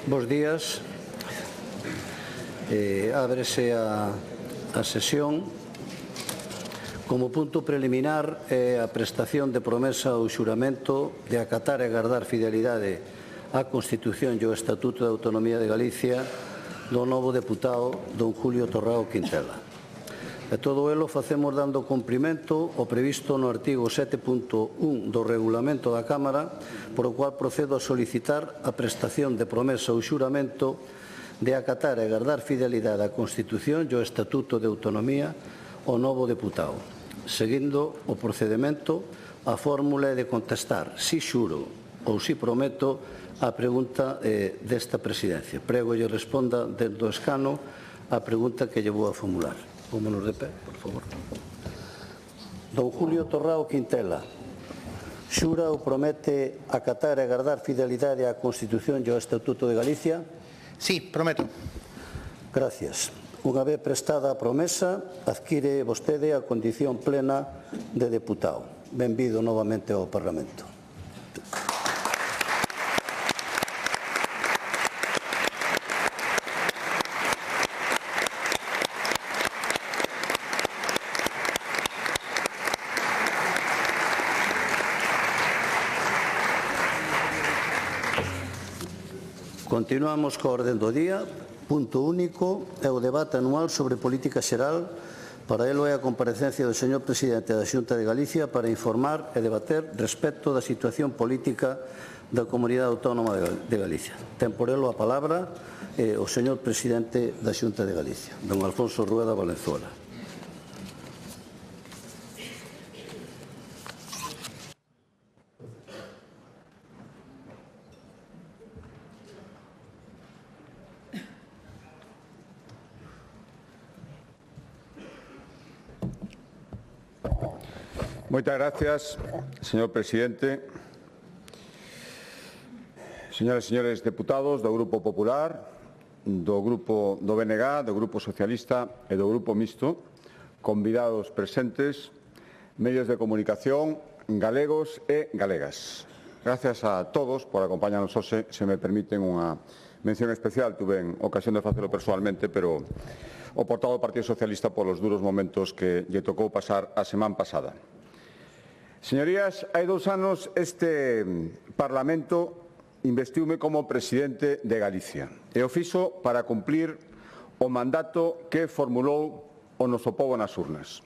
Bos días. Ábrese a sesión. Como punto preliminar é a prestación de promesa ou xuramento de acatar e gardar fidelidade á Constitución e ao Estatuto de Autonomía de Galicia do novo deputado don Julio Torrao Quintela. E todo elo facemos dando cumprimento ao previsto no artigo 7.1 do Regulamento da Cámara, por o cual procedo a solicitar a prestación de promesa ou xuramento de acatar e gardar fidelidade á Constitución e ao Estatuto de Autonomía ao novo deputado. Seguindo o procedimento, a fórmula é de contestar si xuro ou si prometo a pregunta desta presidencia. Prego lle responda dentro do escano a pregunta que lle vou a formular. Pómonos de pé, por favor. Don Julio Torrao Quintela, xura ou promete acatar e gardar fidelidade á Constitución e ao Estatuto de Galicia? Sí, prometo. Gracias. Unha vez prestada a promesa, adquire vostede a condición plena de deputado. Benvido novamente ao Parlamento. Continuamos coa orde do día. Punto único é o debate anual sobre política xeral. Para elo é a comparecencia do señor presidente da Xunta de Galicia para informar e debater respecto da situación política da Comunidade Autónoma de Galicia. Ten por elo a palabra o señor presidente da Xunta de Galicia, don Alfonso Rueda Valenzuela. Moitas gracias, señor presidente. Señoras e señores deputados do Grupo Popular, do Grupo do BNG, do Grupo Socialista e do Grupo Mixto, convidados presentes, medios de comunicación, galegos e galegas. Gracias a todos por acompañarnos hoxe. Se me permiten unha mención especial, tuve ocasión de facelo persoalmente, pero o portavoz do Partido Socialista polos duros momentos que lle tocou pasar a semana pasada. Señorías, hai 2 anos este Parlamento investiume como presidente de Galicia e o fixo para cumplir o mandato que formulou o noso pobo nas urnas.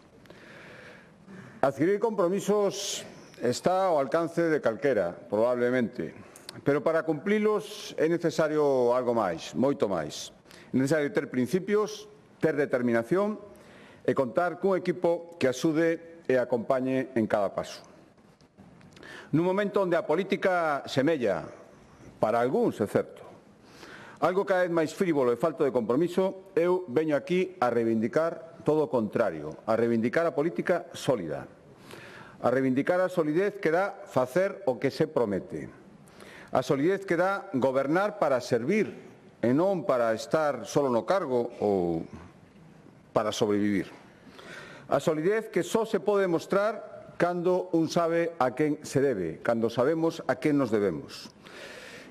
Adquirir compromisos está ao alcance de calquera, probablemente, pero para cumplilos é necesario algo máis, moito máis. É necesario ter principios, ter determinación e contar cun equipo que axude e acompañe en cada paso. Nun momento onde a política semella, para algúns, é certo, algo cada vez máis frívolo e falto de compromiso, eu veño aquí a reivindicar todo o contrario, a reivindicar a política sólida, a reivindicar a solidez que dá facer o que se promete, a solidez que dá gobernar para servir e non para estar solo no cargo ou para sobrevivir. A solidez que só se pode mostrar cando un sabe a quen se debe, cando sabemos a quen nos debemos.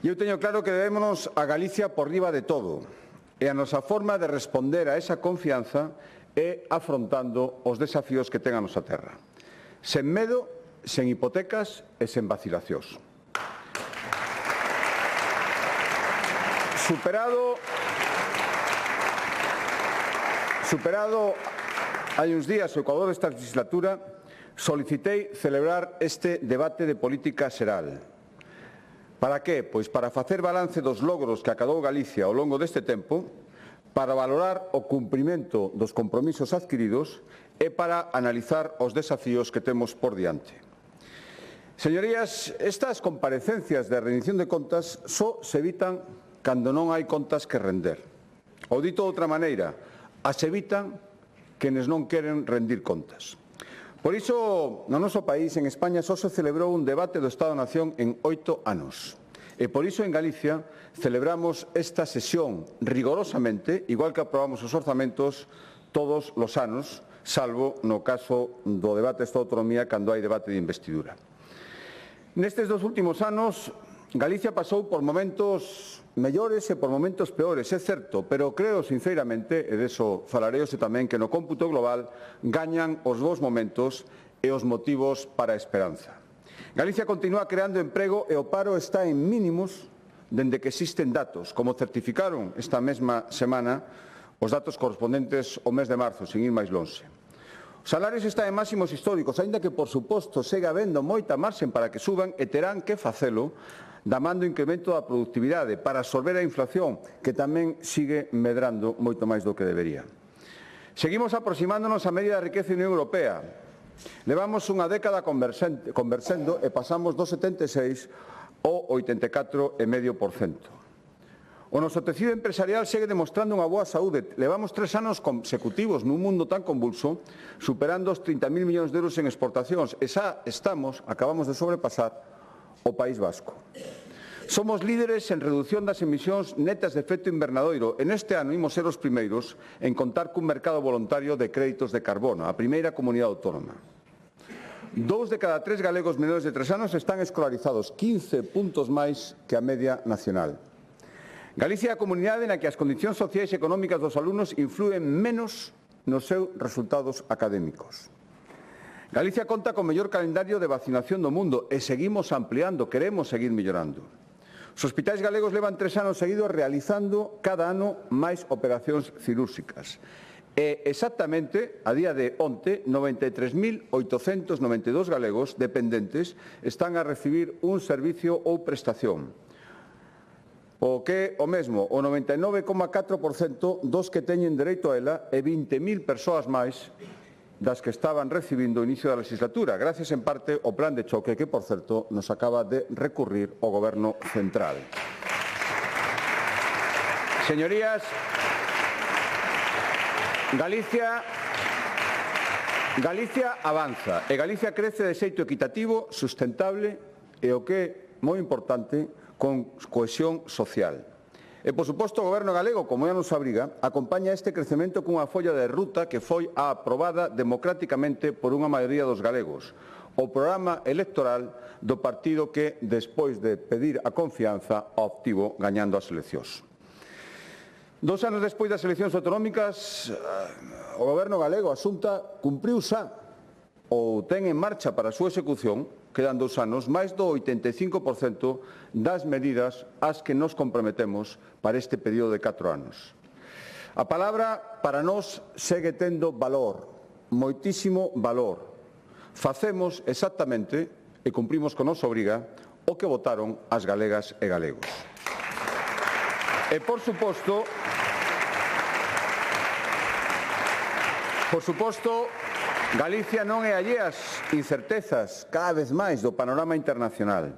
E eu teño claro que debémonos a Galicia por riba de todo, e a nosa forma de responder a esa confianza é afrontando os desafíos que ten a nosa terra. Sen medo, sen hipotecas e sen vacilacións. Superado hai uns días o ecuador desta legislatura, solicitei celebrar este debate de política xeral. Para que? Pois para facer balance dos logros que acadou Galicia ao longo deste tempo, para valorar o cumprimento dos compromisos adquiridos e para analizar os desafíos que temos por diante. Señorías, estas comparecencias de rendición de contas só se evitan cando non hai contas que render. Ou dito de outra maneira, as evitan quenes non queren rendir contas. Por iso, no noso país, en España, só se celebrou un debate do Estado-Nación en 8 anos. E por iso, en Galicia, celebramos esta sesión rigorosamente, igual que aprobamos os orzamentos todos os anos, salvo no caso do debate desta autonomía cando hai debate de investidura. Nestes 2 últimos anos, Galicia pasou por momentos mellores e por momentos peores, é certo, pero creo sinceramente, e deso falarei hoxe tamén, que no cómputo global gañan os bons momentos e os motivos para a esperanza. Galicia continúa creando emprego e o paro está en mínimos dende que existen datos, como certificaron esta mesma semana os datos correspondentes ao mes de marzo, sin ir máis lonxe. Os salarios están en máximos históricos, aínda que, por suposto, segue habendo moita marxen para que suban e terán que facelo da man do incremento da productividade para absorber a inflación, que tamén sigue medrando moito máis do que debería. Seguimos aproximándonos á media da riqueza da Unión Europea. Levamos unha década conversendo e pasamos do 76 ao 84,5%. O noso tecido empresarial segue demostrando unha boa saúde. Levamos 3 anos consecutivos nun mundo tan convulso, superando os 30.000 millóns de euros en exportacións. E xa acabamos de sobrepasar o País Vasco. Somos líderes en reducción das emisións netas de efecto invernadoiro. En este ano imos ser os primeiros en contar cun mercado voluntario de créditos de carbono, a primeira comunidade autónoma. 2 de cada 3 galegos menores de 3 anos están escolarizados, 15 puntos máis que a media nacional. Galicia é a comunidade na que as condicións sociais e económicas dos alumnos influen menos nos seus resultados académicos. Galicia conta co mellor calendario de vacinación do mundo e seguimos ampliando, queremos seguir mellorando. Os hospitais galegos levan 3 anos seguidos realizando cada ano máis operacións cirúrxicas. E exactamente, a día de onte, 93.892 galegos dependentes están a recibir un servicio ou prestación. O que é o mesmo, o 99,4% dos que teñen dereito a ela e 20.000 persoas máis das que estaban recibindo o inicio da legislatura, gracias en parte ao plan de choque que, por certo, nos acaba de recurrir o Goberno central. Señorías, Galicia avanza e Galicia crece de xeito equitativo, sustentable e, o que é moi importante, con cohesión social. E, por suposto, o Goberno galego, como ya nos abriga, acompaña este crecemento cunha folla de ruta que foi aprobada democráticamente por unha maioría dos galegos, o programa electoral do partido que, despois de pedir a confianza, obtivo gañando as eleccións. 2 anos despois das eleccións autonómicas, o Goberno galego, a Xunta, cumpriu xa ou ten en marcha para a súa execución, quedan 2 anos, máis do 85% das medidas ás que nos comprometemos para este período de 4 anos. A palabra para nós segue tendo valor, moitísimo valor. Facemos exactamente, e cumprimos con nosa obriga, o que votaron as galegas e galegos. E, por suposto, Galicia non é allea ás incertezas cada vez máis do panorama internacional.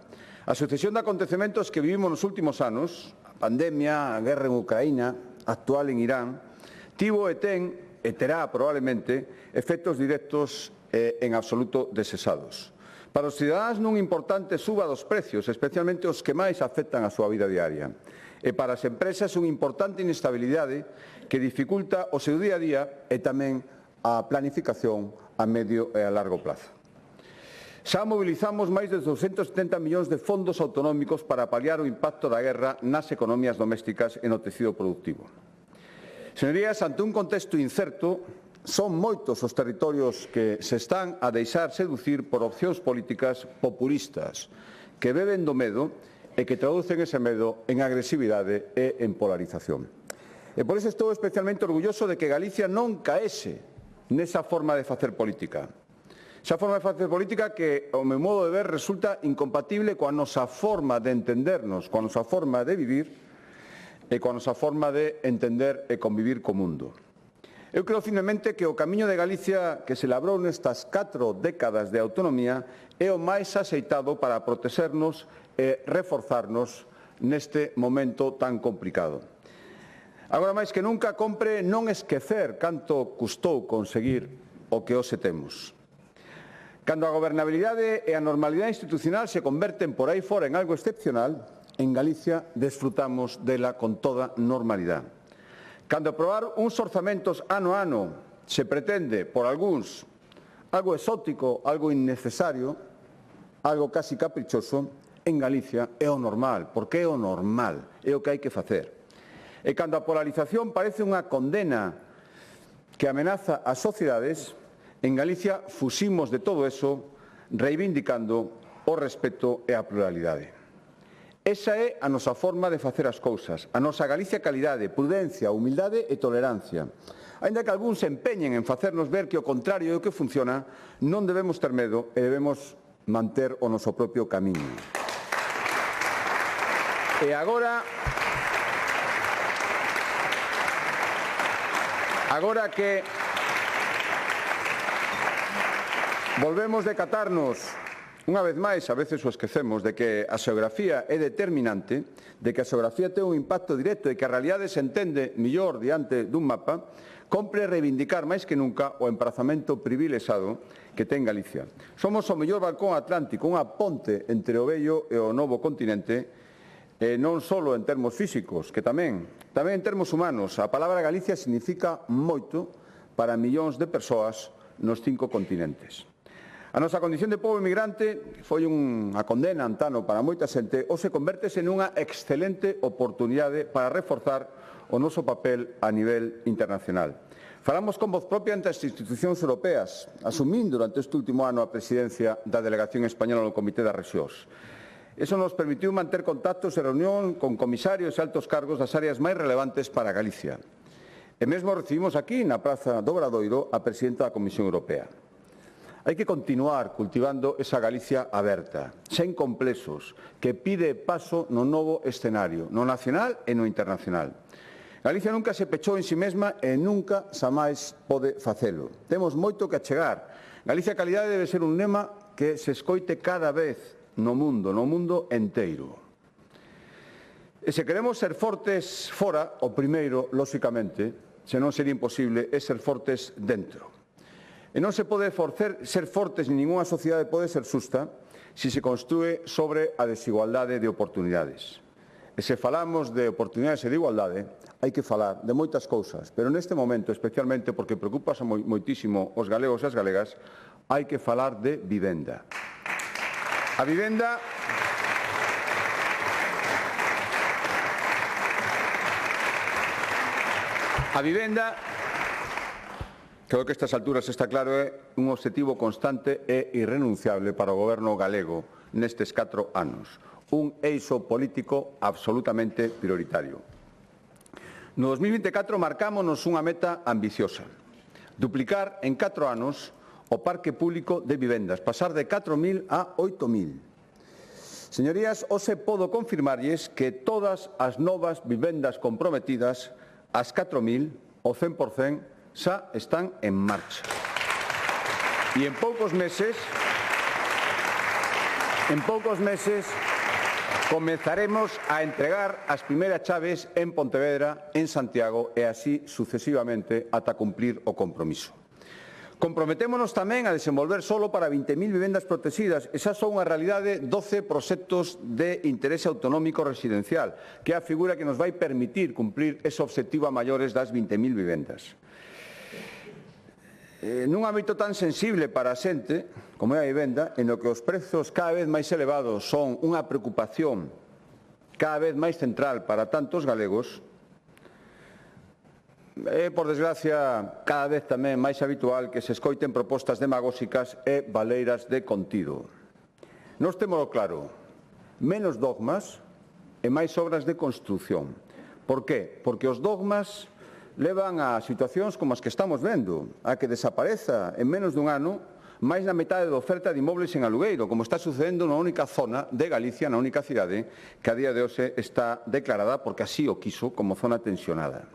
A sucesión de acontecementos que vivimos nos últimos anos, a pandemia, a guerra en Ucraína, a actual en Irán, tivo e ten e terá probablemente efectos directos e en absoluto desesados. Para os cidadáns nun importante suba dos precios, especialmente os que máis afectan a súa vida diaria. E para as empresas unha importante inestabilidade que dificulta o seu día a día e tamén a planificación a medio e a largo plazo. Xa mobilizamos máis de 270 millóns de fondos autonómicos para paliar o impacto da guerra nas economías domésticas e no tecido productivo. Señorías, ante un contexto incerto, son moitos os territorios que se están a deixar seducir por opcións políticas populistas que beben do medo e que traducen ese medo en agresividade e en polarización. E por iso estou especialmente orgulloso de que Galicia non caese nesa forma de facer política. Esa forma de facer política que, ao meu modo de ver, resulta incompatible coa nosa forma de entendernos, coa nosa forma de vivir e coa nosa forma de entender e convivir co mundo. Eu creo firmemente que o camiño de Galicia que se labrou nestas 4 décadas de autonomía é o máis axeitado para protexernos e reforzarnos neste momento tan complicado. Agora máis que nunca compre non esquecer canto custou conseguir o que hoxe temos. Cando a gobernabilidade e a normalidade institucional se converten por aí fora en algo excepcional, en Galicia desfrutamos dela con toda normalidade. Cando aprobar uns orzamentos ano a ano se pretende, por algúns, algo exótico, algo innecesario, algo casi caprichoso, en Galicia é o normal, porque é o normal, é o que hai que facer. E cando a polarización parece unha condena que amenaza as sociedades, en Galicia fuximos de todo eso reivindicando o respeto e a pluralidade. Esa é a nosa forma de facer as cousas, a nosa Galicia calidade, prudencia, humildade e tolerancia. Aínda que algúns se empeñen en facernos ver que o contrario é o que funciona, non debemos ter medo e debemos manter o noso propio camiño. E agora que volvemos decatarnos unha vez máis, a veces o esquecemos, de que a xeografía é determinante, de que a xeografía ten un impacto directo e que a realidade se entende mellor diante dun mapa, compre reivindicar máis que nunca o emprazamento privilexado que ten Galicia. Somos o mellor balcón atlántico, unha ponte entre o vello e o novo continente, non só en termos físicos, que tamén en termos humanos. A palabra Galicia significa moito para millóns de persoas nos 5 continentes. A nosa condición de pobo emigrante foi unha condena antano para moita xente ou se convertese nunha excelente oportunidade para reforzar o noso papel a nivel internacional. Falamos con voz propia ante as institucións europeas, asumín durante este último ano a presidencia da delegación española no Comité das Rexións. Iso nos permitiu manter contactos e reunión con comisarios e altos cargos das áreas máis relevantes para Galicia. E mesmo recibimos aquí, na Praza do Obradoiro, a presidenta da Comisión Europea. Hai que continuar cultivando esa Galicia aberta, sen complexos, que pide paso no novo escenario, no nacional e no internacional. Galicia nunca se pechou en si mesma e nunca xamais pode facelo. Temos moito que achegar. Galicia calidade debe ser un lema que se escoite cada vez no mundo enteiro. E se queremos ser fortes fora, o primeiro, lóxicamente, se non sería imposible, é ser fortes dentro. E non se pode ser fortes, ni ningunha sociedade pode ser xusta, se se construe sobre a desigualdade de oportunidades. E se falamos de oportunidades e de igualdade, hai que falar de moitas cousas, pero neste momento, especialmente porque preocupa moitísimo os galegos e as galegas, hai que falar de vivenda. A vivenda creo que a estas alturas está claro, é un obxectivo constante e irrenunciable para o goberno galego nestes 4 anos. Un eixo político absolutamente prioritario. No 2024 marcámonos unha meta ambiciosa. Duplicar en 4 anos o parque público de vivendas, pasar de 4.000 a 8.000. Señorías, hoxe podo confirmarlles que todas as novas vivendas comprometidas, as 4.000, o 100%, xa están en marcha. E en poucos meses comezaremos a entregar as primeiras chaves en Pontevedra, en Santiago e así sucesivamente ata cumplir o compromiso. Comprometémonos tamén a desenvolver solo para 20.000 vivendas protegidas. Esa son unha realidade 12 proxectos de interese autonómico residencial, que é a figura que nos vai permitir cumprir ese obxectivo a maiores das 20.000 vivendas. Nun ámbito tan sensible para a xente como é a vivenda, en o que os prezos cada vez máis elevados son unha preocupación cada vez máis central para tantos galegos, é, por desgracia, cada vez tamén máis habitual que se escoiten propostas demagóxicas e baleiras de contido. Nós temos claro, menos dogmas e máis obras de construción. Por qué? Porque os dogmas levan a situacións como as que estamos vendo, a que desapareza en menos dun ano máis da metade da oferta de inmobles en alugueiro, como está sucedendo na única zona de Galicia, na única cidade, que a día de hoxe está declarada, porque así o quiso, como zona tensionada.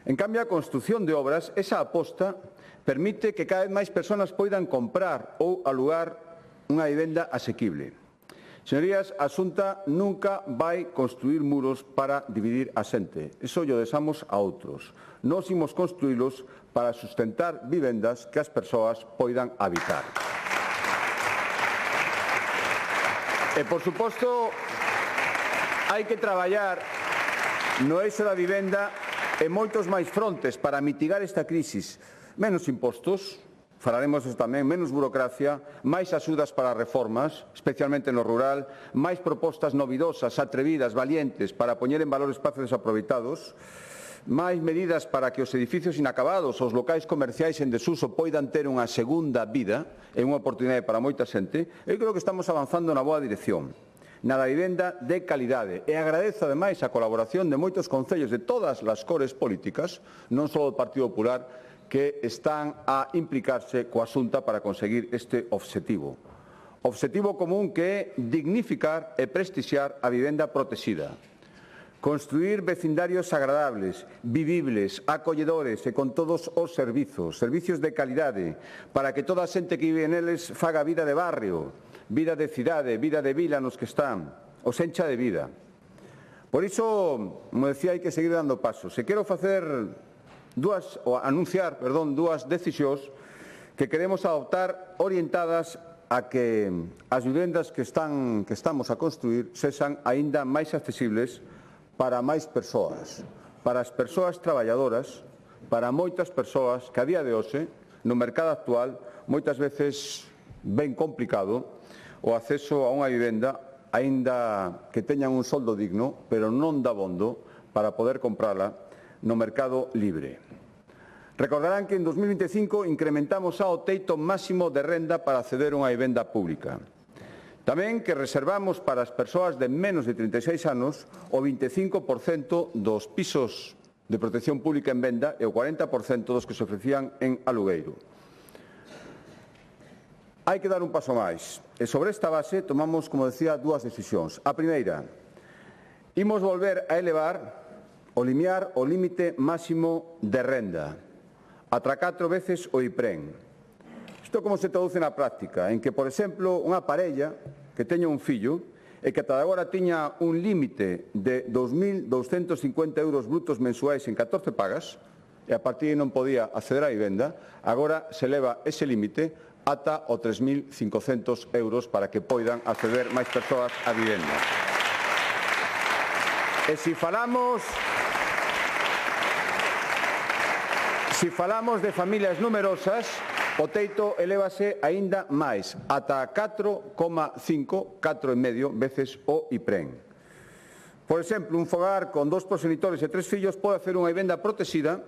En cambio, a construción de obras, esa aposta, permite que cada vez máis persoas poidan comprar ou alugar unha vivenda asequible. Señorías, a Xunta nunca vai construir muros para dividir a xente. Iso lle desamos a outros. Nós imos construílos para sustentar vivendas que as persoas poidan habitar. E, por suposto, hai que traballar no eixo da vivenda en moitos máis frontes para mitigar esta crisis. Menos impostos, falaremos tamén, menos burocracia, máis axudas para reformas, especialmente no rural, máis propostas novidosas, atrevidas, valientes, para poñer en valor espazos desaproveitados, máis medidas para que os edificios inacabados, os locais comerciais en desuso poidan ter unha segunda vida e unha oportunidade para moita xente. Eu creo que estamos avanzando na boa dirección, na da vivenda de calidade. E agradezo, ademais, a colaboración de moitos concellos de todas as cores políticas, non só do Partido Popular, que están a implicarse coa Xunta para conseguir este obxectivo. Obxectivo común que é dignificar e prestixiar a vivenda protexida. Construir vecindarios agradables, vivibles, acolledores e con todos os servizos de calidade, para que toda a xente que vive neles faga vida de barrio, vida de cidade, vida de vila nos que están, os encha de vida. Por iso, como decía, hai que seguir dando pasos. E quero anunciar dúas decisións que queremos adoptar orientadas a que as vivendas que estamos a construir sexan aínda máis accesibles para máis persoas, para as persoas traballadoras, para moitas persoas que a día de hoxe, no mercado actual, moitas veces ben complicado o acceso a unha vivenda, aínda que teñan un soldo digno, pero non dabondo para poder comprala no mercado libre. Recordarán que en 2025 incrementamos ao teito máximo de renda para acceder a unha vivenda pública. Tamén que reservamos para as persoas de menos de 36 anos o 25% dos pisos de protección pública en venda e o 40% dos que se ofrecían en alugueiro. Hai que dar un paso máis. E sobre esta base tomamos, como decía, dúas decisións. A primeira, imos volver a elevar o limiar o límite máximo de renda, ata 4 veces o IPREN. Isto como se traduce na práctica, en que, por exemplo, unha parella que teña un fillo e que ata agora tiña un límite de 2.250 euros brutos mensuais en 14 pagas, e a partir de non podía acceder á vivenda, agora se eleva ese límite ata o 3.500 euros para que poidan acceder máis persoas á vivenda. E se falamos de familias numerosas, o teito elévase aínda máis, ata 4,5 veces o IPREN. Por exemplo, un fogar con 2 proxenitores e 3 fillos pode hacer unha vivenda protexida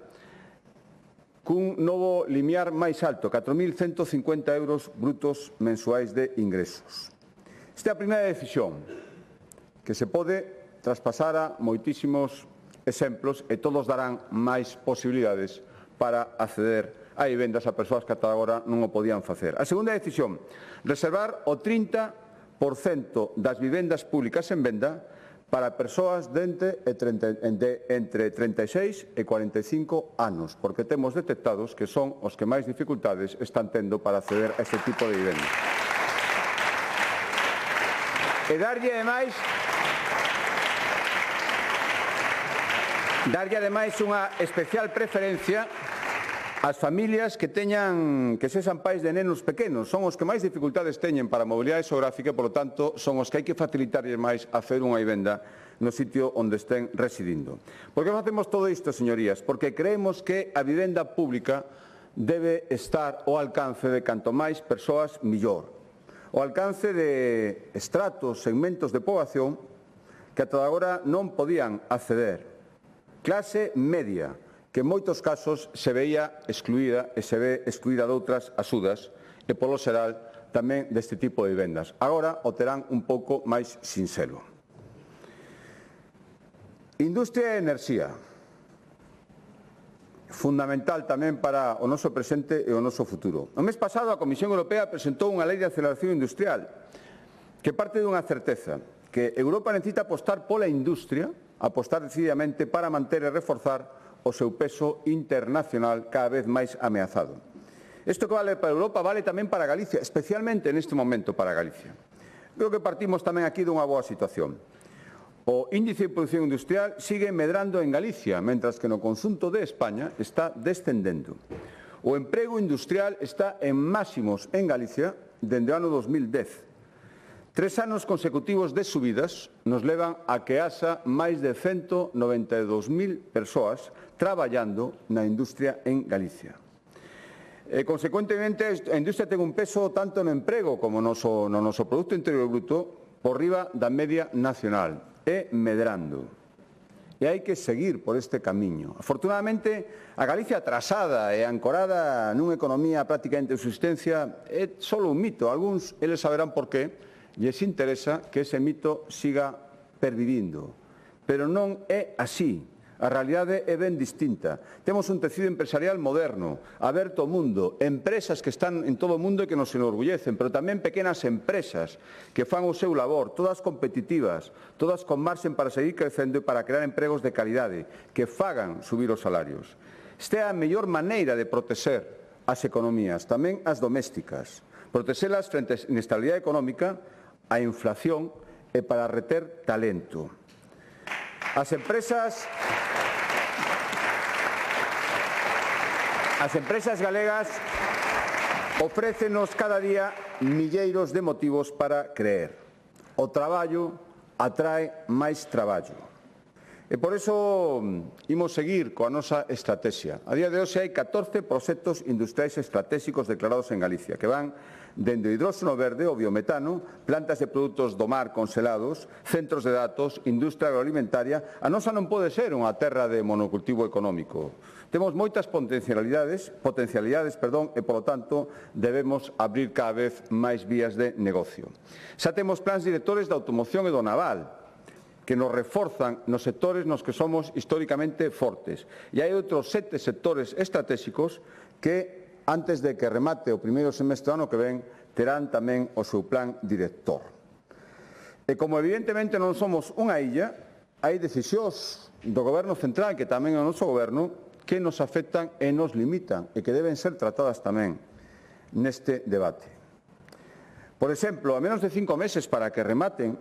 cun novo limiar máis alto, 4.150 euros brutos mensuais de ingresos. Esta é a primeira decisión, que se pode traspasar a moitísimos exemplos e todos darán máis posibilidades para acceder a vivendas a persoas que ata agora non o podían facer. A segunda decisión, reservar o 30% das vivendas públicas en venda para persoas de entre 36 e 45 anos, porque temos detectados que son os que máis dificultades están tendo para acceder a este tipo de vivenda. E darlle ademais unha especial preferencia ás familias que sexan pais de nenos pequenos. Son os que máis dificultades teñen para a mobilidade xeográfica e, polo tanto, son os que hai que facilitarles máis a hacer unha vivenda no sitio onde estén residindo. Por que facemos todo isto, señorías? Porque creemos que a vivenda pública debe estar ao alcance de canto máis persoas, millor. Ao alcance de estratos, segmentos de poboación que ata agora non podían acceder. Clase media, que en moitos casos se veía excluída e se ve excluída de outras axudas e, polo xeral, tamén deste tipo de vivendas. Agora o terán un pouco máis sinxelo. Industria e enerxía. Fundamental tamén para o noso presente e o noso futuro. O mes pasado a Comisión Europea presentou unha lei de aceleración industrial que parte dunha certeza, que Europa necesita apostar pola industria, apostar decididamente para manter e reforzar o seu peso internacional cada vez máis ameazado. Isto que vale para Europa vale tamén para Galicia, especialmente neste momento para Galicia. Creo que partimos tamén aquí dunha boa situación. O índice de produción industrial sigue medrando en Galicia, mentras que no conxunto de España está descendendo. O emprego industrial está en máximos en Galicia dende o ano 2010. 3 anos consecutivos de subidas nos levan a que haxa máis de 192.000 persoas traballando na industria en Galicia. Consecuentemente, a industria ten un peso tanto no emprego como no noso Produto Interior Bruto por riba da media nacional e medrando. E hai que seguir por este camiño. Afortunadamente, a Galicia atrasada e ancorada nunha economía prácticamente de subsistencia é só un mito. Algúns, eles saberán por qué, lles interesa que ese mito siga pervivindo. Pero non é así. A realidade é ben distinta. Temos un tecido empresarial moderno, aberto ao mundo, empresas que están en todo o mundo e que nos enorgullecen, pero tamén pequenas empresas que fan o seu labor, todas competitivas, todas con marxen para seguir crecendo e para crear empregos de calidade, que fagan subir os salarios. Esta é a mellor maneira de protexer as economías, tamén as domésticas. Protexelas frente á inestabilidade económica, a inflación e para reter talento. As empresas galegas ofrécenos cada día milleiros de motivos para creer. O traballo atrae máis traballo. E por iso imos seguir coa nosa estrategia. A día de hoxe hai 14 proxectos industriais estratégicos declarados en Galicia, que van dende o hidróxeno verde, o biometano, plantas de produtos do mar congelados, centros de datos, industria agroalimentaria. A nosa non pode ser unha terra de monocultivo económico. Temos moitas potencialidades, e, polo tanto, debemos abrir cada vez máis vías de negocio. Xa temos plans directores da automoción e do naval, que nos reforzan nos sectores nos que somos históricamente fortes. E hai outros 7 sectores estratégicos que, antes de que remate o primeiro semestre do ano que ven, terán tamén o seu plan director. E como evidentemente non somos unha illa, hai decisións do Goberno central, que tamén é o noso Goberno, que nos afectan e nos limitan e que deben ser tratadas tamén neste debate. Por exemplo, a menos de 5 meses para que rematen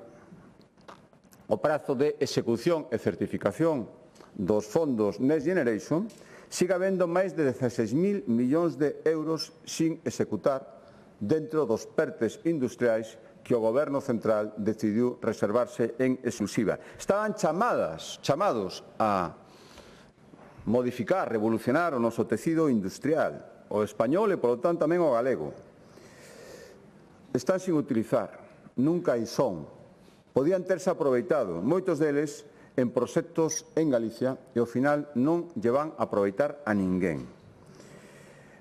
o prazo de execución e certificación dos fondos Next Generation, siga habendo máis de 16.000 millóns de euros sin executar dentro dos PERTEs industriais que o Goberno central decidiu reservarse en exclusiva. Estaban chamados a modificar, revolucionar o noso tecido industrial, o español e, polo tanto, tamén o galego. Están sin utilizar, nunca hai son. Podían terse aproveitado, moitos deles, en proxectos en Galicia e, ao final, non lle van a aproveitar a ninguén.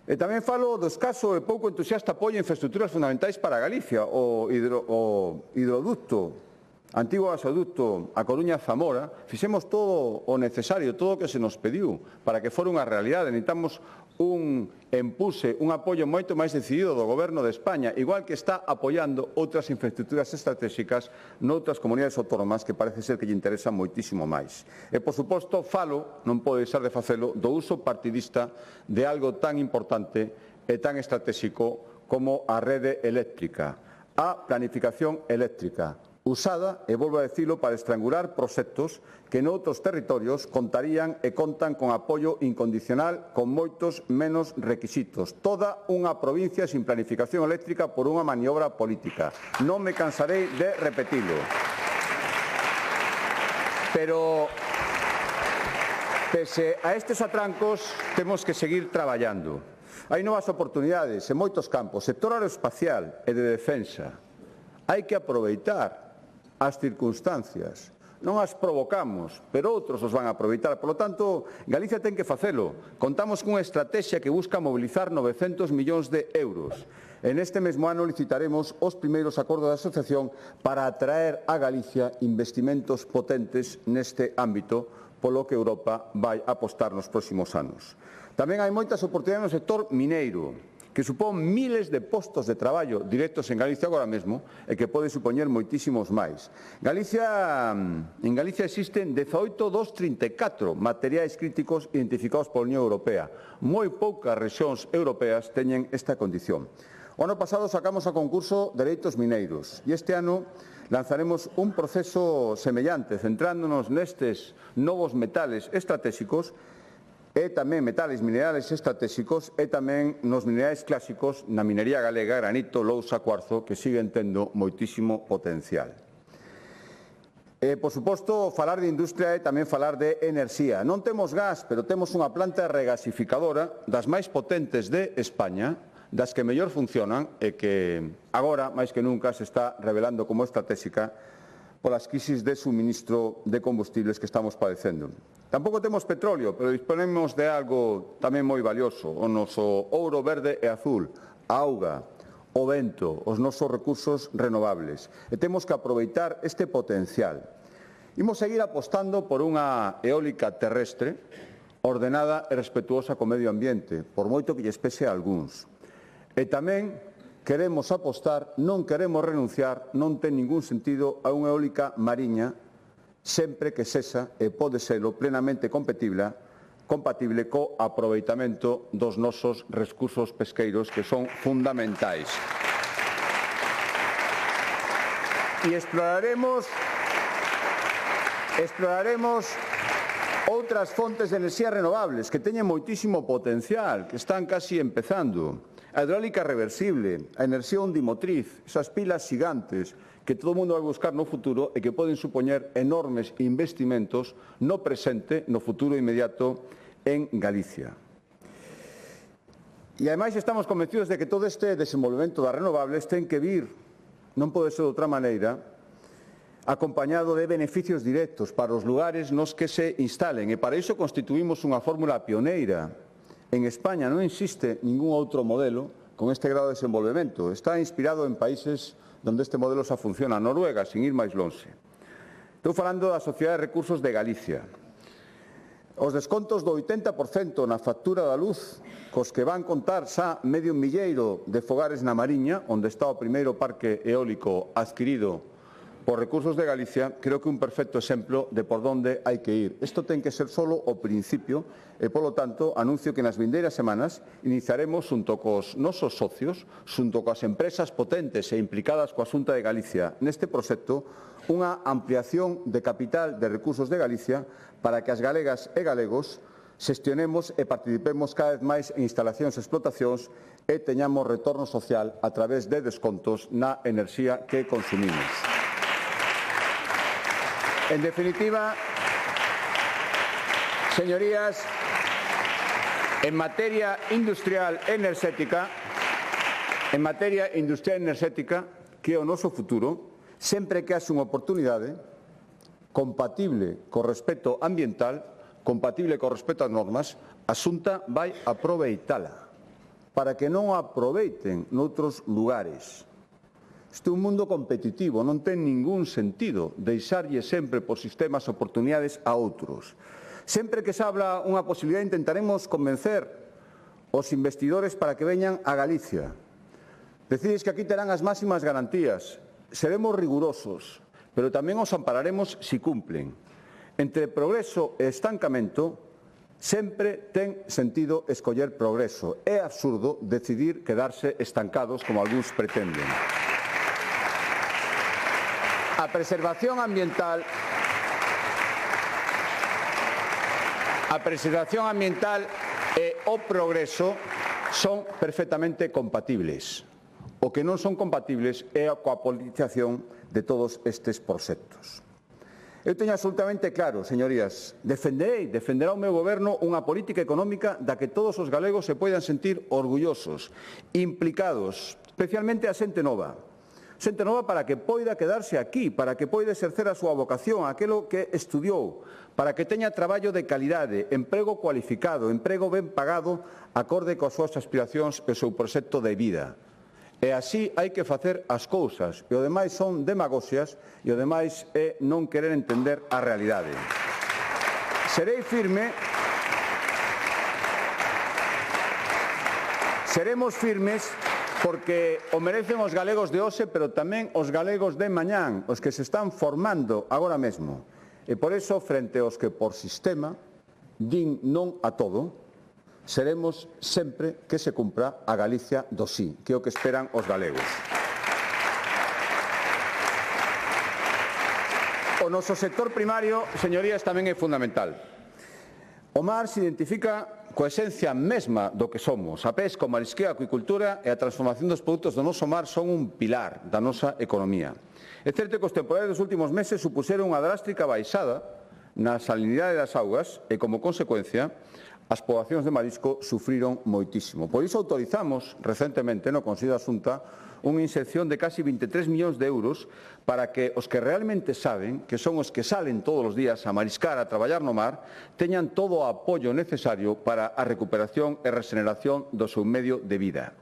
E tamén falo do escaso e pouco entusiasta apoio a infraestructuras fundamentais para Galicia, o hidroducto, antigo gasoducto a Coruña-Zamora. Fixemos todo o necesario, todo o que se nos pediu para que fora unha realidade. Necesitamos un impulse, un apoio moito máis decidido do Goberno de España, igual que está apoiando outras infraestructuras estratégicas noutras comunidades autónomas que parece ser que lle interesan moitísimo máis. E, por suposto, falo, non pode deixar de facelo, do uso partidista de algo tan importante e tan estratégico como a rede eléctrica, a planificación eléctrica, usada, e volvo a dicilo, para estrangular proxectos que noutros territorios contarían e contan con apoio incondicional con moitos menos requisitos. Toda unha provincia sin planificación eléctrica por unha maniobra política. Non me cansarei de repetilo. Pero, pese a estes atrancos, temos que seguir traballando. Hai novas oportunidades en moitos campos, sector aeroespacial e de defensa. Hai que aproveitar as circunstancias. Non as provocamos, pero outros os van a aproveitar. Por lo tanto, Galicia ten que facelo. Contamos cunha estrategia que busca mobilizar 900 millóns de euros. En este mesmo ano licitaremos os primeiros acordos de asociación para atraer a Galicia investimentos potentes neste ámbito, polo que Europa vai apostar nos próximos anos. Tamén hai moitas oportunidades no sector mineiro, que supón miles de postos de traballo directos en Galicia agora mesmo e que pode supoñer moitísimos máis. En Galicia existen 18 dos 34 materiais críticos identificados pola Unión Europea. Moi poucas rexións europeas teñen esta condición. O ano pasado sacamos a concurso dereitos mineiros e este ano lanzaremos un proceso semellante, centrándonos nestes novos metales estratégicos e tamén metales minerales estratégicos e tamén nos minerais clásicos na minería galega, granito, lousa, cuarzo, que siguen tendo moitísimo potencial. Por suposto, falar de industria é tamén falar de enerxía. Non temos gas, pero temos unha planta regasificadora das máis potentes de España, das que mellor funcionan e que agora, máis que nunca, se está revelando como estratégica polas crisis de suministro de combustibles que estamos padecendo. Tampouco temos petróleo, pero disponemos de algo tamén moi valioso, o noso ouro verde e azul, a auga, o vento, os nosos recursos renovables. E temos que aproveitar este potencial. Imos seguir apostando por unha eólica terrestre ordenada e respetuosa co medio ambiente, por moito que lles pese a algúns. E tamén queremos apostar, non queremos renunciar, non ten ningún sentido a unha eólica mariña sempre que sexa e pode serlo plenamente compatible co aproveitamento dos nosos recursos pesqueiros que son fundamentais. E exploraremos outras fontes de enerxías renovables que teñen moitísimo potencial, que están casi empezando. A hidráulica reversible, a enerxía ondimotriz, esas pilas xigantes que todo o mundo vai buscar no futuro e que poden supoñer enormes investimentos no presente, no futuro inmediato, en Galicia. E, ademais, estamos convencidos de que todo este desenvolvemento das renovables ten que vir, non pode ser de outra maneira, acompañado de beneficios directos para os lugares nos que se instalen. E para iso constituímos unha fórmula pioneira. En España non existe ningún outro modelo con este grado de desenvolvemento. Está inspirado en países onde este modelo xa funciona. Noruega, sin ir máis lonxe. Estou falando da Sociedade de Recursos de Galicia. Os descontos do 80% na factura da luz, cos que van contar xa medio milleiro de fogares na Mariña, onde está o primeiro parque eólico adquirido por Recursos de Galicia, creo que un perfecto exemplo de por onde hai que ir. Isto ten que ser solo o principio e, polo tanto, anuncio que nas vindeiras semanas iniciaremos, xunto cos nosos socios, xunto coas empresas potentes e implicadas coa Xunta de Galicia neste proxecto, unha ampliación de capital de Recursos de Galicia para que as galegas e galegos xestionemos e participemos cada vez máis en instalacións e explotacións e teñamos retorno social a través de descontos na enerxía que consumimos. En definitiva, señorías, en materia industrial enerxética, que é o noso futuro, sempre que haxe unha oportunidade compatible co respecto ambiental, compatible co respecto ás normas, a Xunta vai aproveitala para que non a aproveiten noutros lugares. Isto é un mundo competitivo, non ten ningún sentido deixarlle sempre por sistemas oportunidades a outros. Sempre que se habla unha posibilidade intentaremos convencer os investidores para que veñan a Galicia. Decides que aquí terán as máximas garantías. Seremos rigurosos, pero tamén os ampararemos si cumplen. Entre progreso e estancamento, sempre ten sentido escoller progreso. É absurdo decidir quedarse estancados como algúns pretenden. A preservación ambiental e o progreso son perfectamente compatibles. O que non son compatibles é a coa politización de todos estes proxectos. Eu teño absolutamente claro, señorías, defenderá o meu goberno unha política económica da que todos os galegos se poidan sentir orgullosos, implicados, especialmente a xente nova. Xente nova para que poida quedarse aquí, para que poida exercer a súa vocación, aquilo que estudiou, para que teña traballo de calidade, emprego cualificado, emprego ben pagado, acorde coas súas aspiracións e o seu proxecto de vida. E así hai que facer as cousas, e o demais son demagoxias, e o demais é non querer entender a realidade. Seremos firmes porque o merecen os galegos de hoxe, pero tamén os galegos de mañán, os que se están formando agora mesmo. E por iso, frente aos que por sistema din non a todo, seremos sempre que se cumpra a Galicia do sí, que é o que esperan os galegos. O noso sector primario, señorías, tamén é fundamental. O mar se identifica coa esencia mesma do que somos. A pesca, o marisqueo, a acuicultura e a transformación dos produtos do noso mar son un pilar da nosa economía. É certo que os temporais dos últimos meses supuseron unha drástica baixada na salinidade das augas e, como consecuencia, as poboacións de marisco sufriron moitísimo. Por iso autorizamos recentemente no Consello da Xunta unha inserción de casi 23 millóns de euros para que os que realmente saben, que son os que salen todos os días a mariscar, a traballar no mar, teñan todo o apoio necesario para a recuperación e regeneración do seu medio de vida.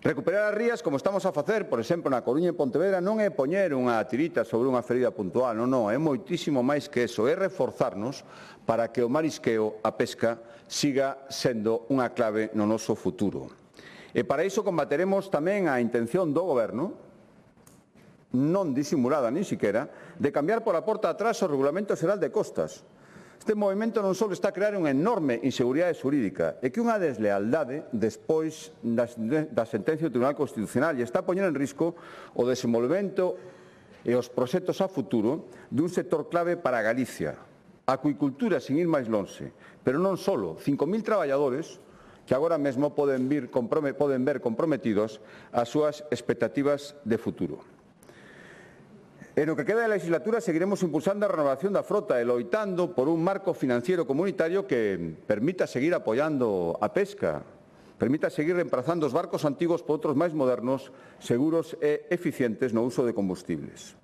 Recuperar as rías, como estamos a facer, por exemplo, na Coruña e Pontevedra, non é poñer unha tirita sobre unha ferida puntual, non, é moitísimo máis que eso, é reforzarnos para que o marisqueo, a pesca, siga sendo unha clave no noso futuro. E para iso combateremos tamén a intención do Goberno, non disimulada nin siquiera, de cambiar pola porta atrás o Regulamento Xeral de Costas. Este movimento non só está a crear unha enorme inseguridade xurídica, é que unha deslealdade despois da sentencia do Tribunal Constitucional e está a poñer en risco o desenvolvemento e os proxectos a futuro dun sector clave para Galicia. A acuicultura, sin ir máis lonxe, pero non só, 5.000 traballadores que agora mesmo poden ver comprometidos as súas expectativas de futuro. En o que queda da legislatura seguiremos impulsando a renovación da frota e loitando por un marco financiero comunitario que permita seguir apoiando a pesca, permita seguir reemplazando os barcos antigos por outros máis modernos, seguros e eficientes no uso de combustibles.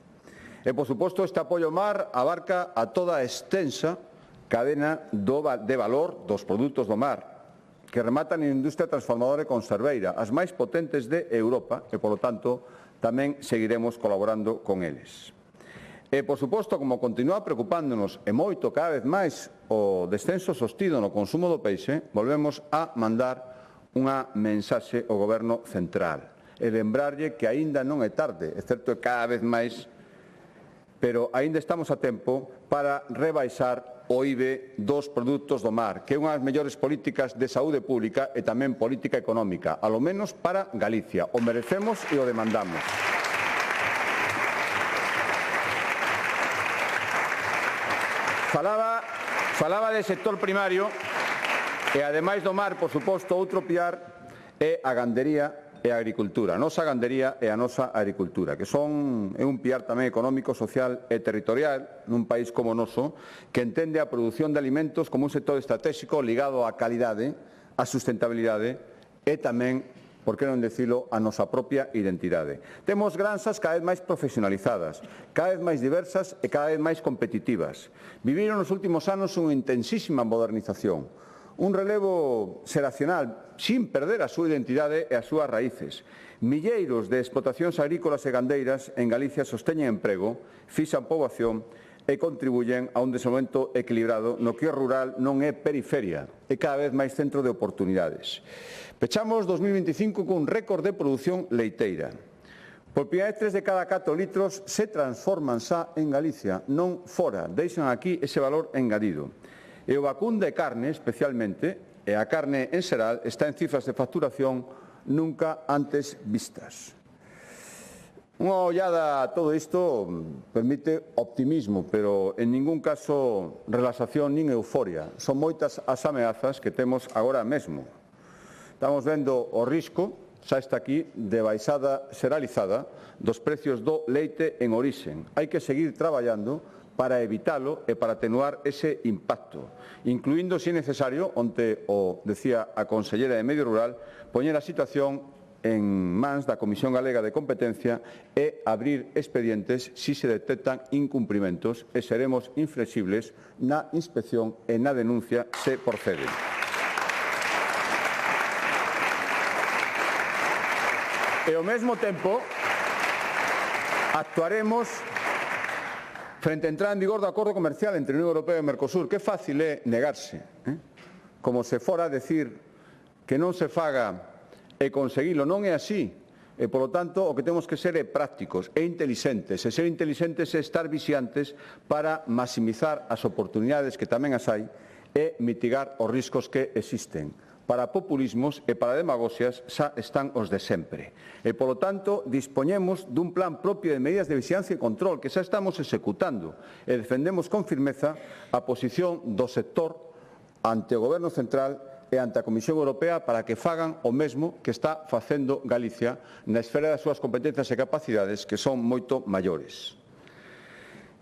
E, por suposto, este apoio ao mar abarca a toda a extensa cadena de valor dos produtos do mar, que rematan en industria transformadora e conserveira, as máis potentes de Europa, e, polo tanto, tamén seguiremos colaborando con eles. E, por suposto, como continúa preocupándonos e moito cada vez máis o descenso sostido no consumo do peixe, volvemos a mandar unha mensaxe ao Goberno central e lembrarlle que aínda non é tarde, é certo que cada vez máis, pero aínda estamos a tempo para rebaixar o IBE dos produtos do mar, que é unha das mellores políticas de saúde pública e tamén política económica, alo menos para Galicia. O merecemos e o demandamos. Falaba de sector primario e, ademais do mar, por suposto, outro piar é a gandería e a agricultura, a nosa gandería e a nosa agricultura, que é un piar tamén económico, social e territorial nun país como o noso, que entende a produción de alimentos como un sector estratégico ligado á calidade, á sustentabilidade e tamén, por que non dicilo, a nosa propia identidade. Temos granxas cada vez máis profesionalizadas, cada vez máis diversas e cada vez máis competitivas. Viviron nos últimos anos unha intensísima modernización, un relevo xeracional sin perder a súa identidade e as súas raíces. Milleiros de explotacións agrícolas e gandeiras en Galicia sosteñen emprego, fixan poboación e contribuyen a un desenvolvemento equilibrado no que o rural non é periferia, é cada vez máis centro de oportunidades. Pechamos 2025 cun récord de produción leiteira. Por primeira vez, 3 de cada 4 litros se transforman xa en Galicia, non fora, deixan aquí ese valor engadido. E o vacún de carne, especialmente, e a carne en xeral, está en cifras de facturación nunca antes vistas. Unha ollada a todo isto permite optimismo, pero en ningún caso relaxación nin euforia. Son moitas as ameazas que temos agora mesmo. Estamos vendo o risco, xa está aquí, de baixada xeralizada dos precios do leite en orixen. Hai que seguir traballando para evitalo e para atenuar ese impacto, incluindo, se é necesario, onte o decía a consellera de Medio Rural, poñer a situación en mans da Comisión Galega de Competencia e abrir expedientes si se detectan incumprimentos e seremos inflexibles na inspección e na denuncia se procede. E ao mesmo tempo actuaremos frente a entrada en vigor do acordo comercial entre a Unión Europea e o Mercosur. Que fácil é negarse, como se fora a decir que non se faga e conseguilo. Non é así. E, polo tanto, o que temos que ser é prácticos e intelixentes. E ser intelixentes é estar vixiantes para maximizar as oportunidades que tamén as hai e mitigar os riscos que existen. Para populismos e para demagoxias xa están os de sempre. E, polo tanto, dispoñemos dun plan propio de medidas de vixiancia e control que xa estamos executando e defendemos con firmeza a posición do sector ante o Goberno Central e ante a Comisión Europea para que fagan o mesmo que está facendo Galicia na esfera das súas competencias e capacidades, que son moito maiores.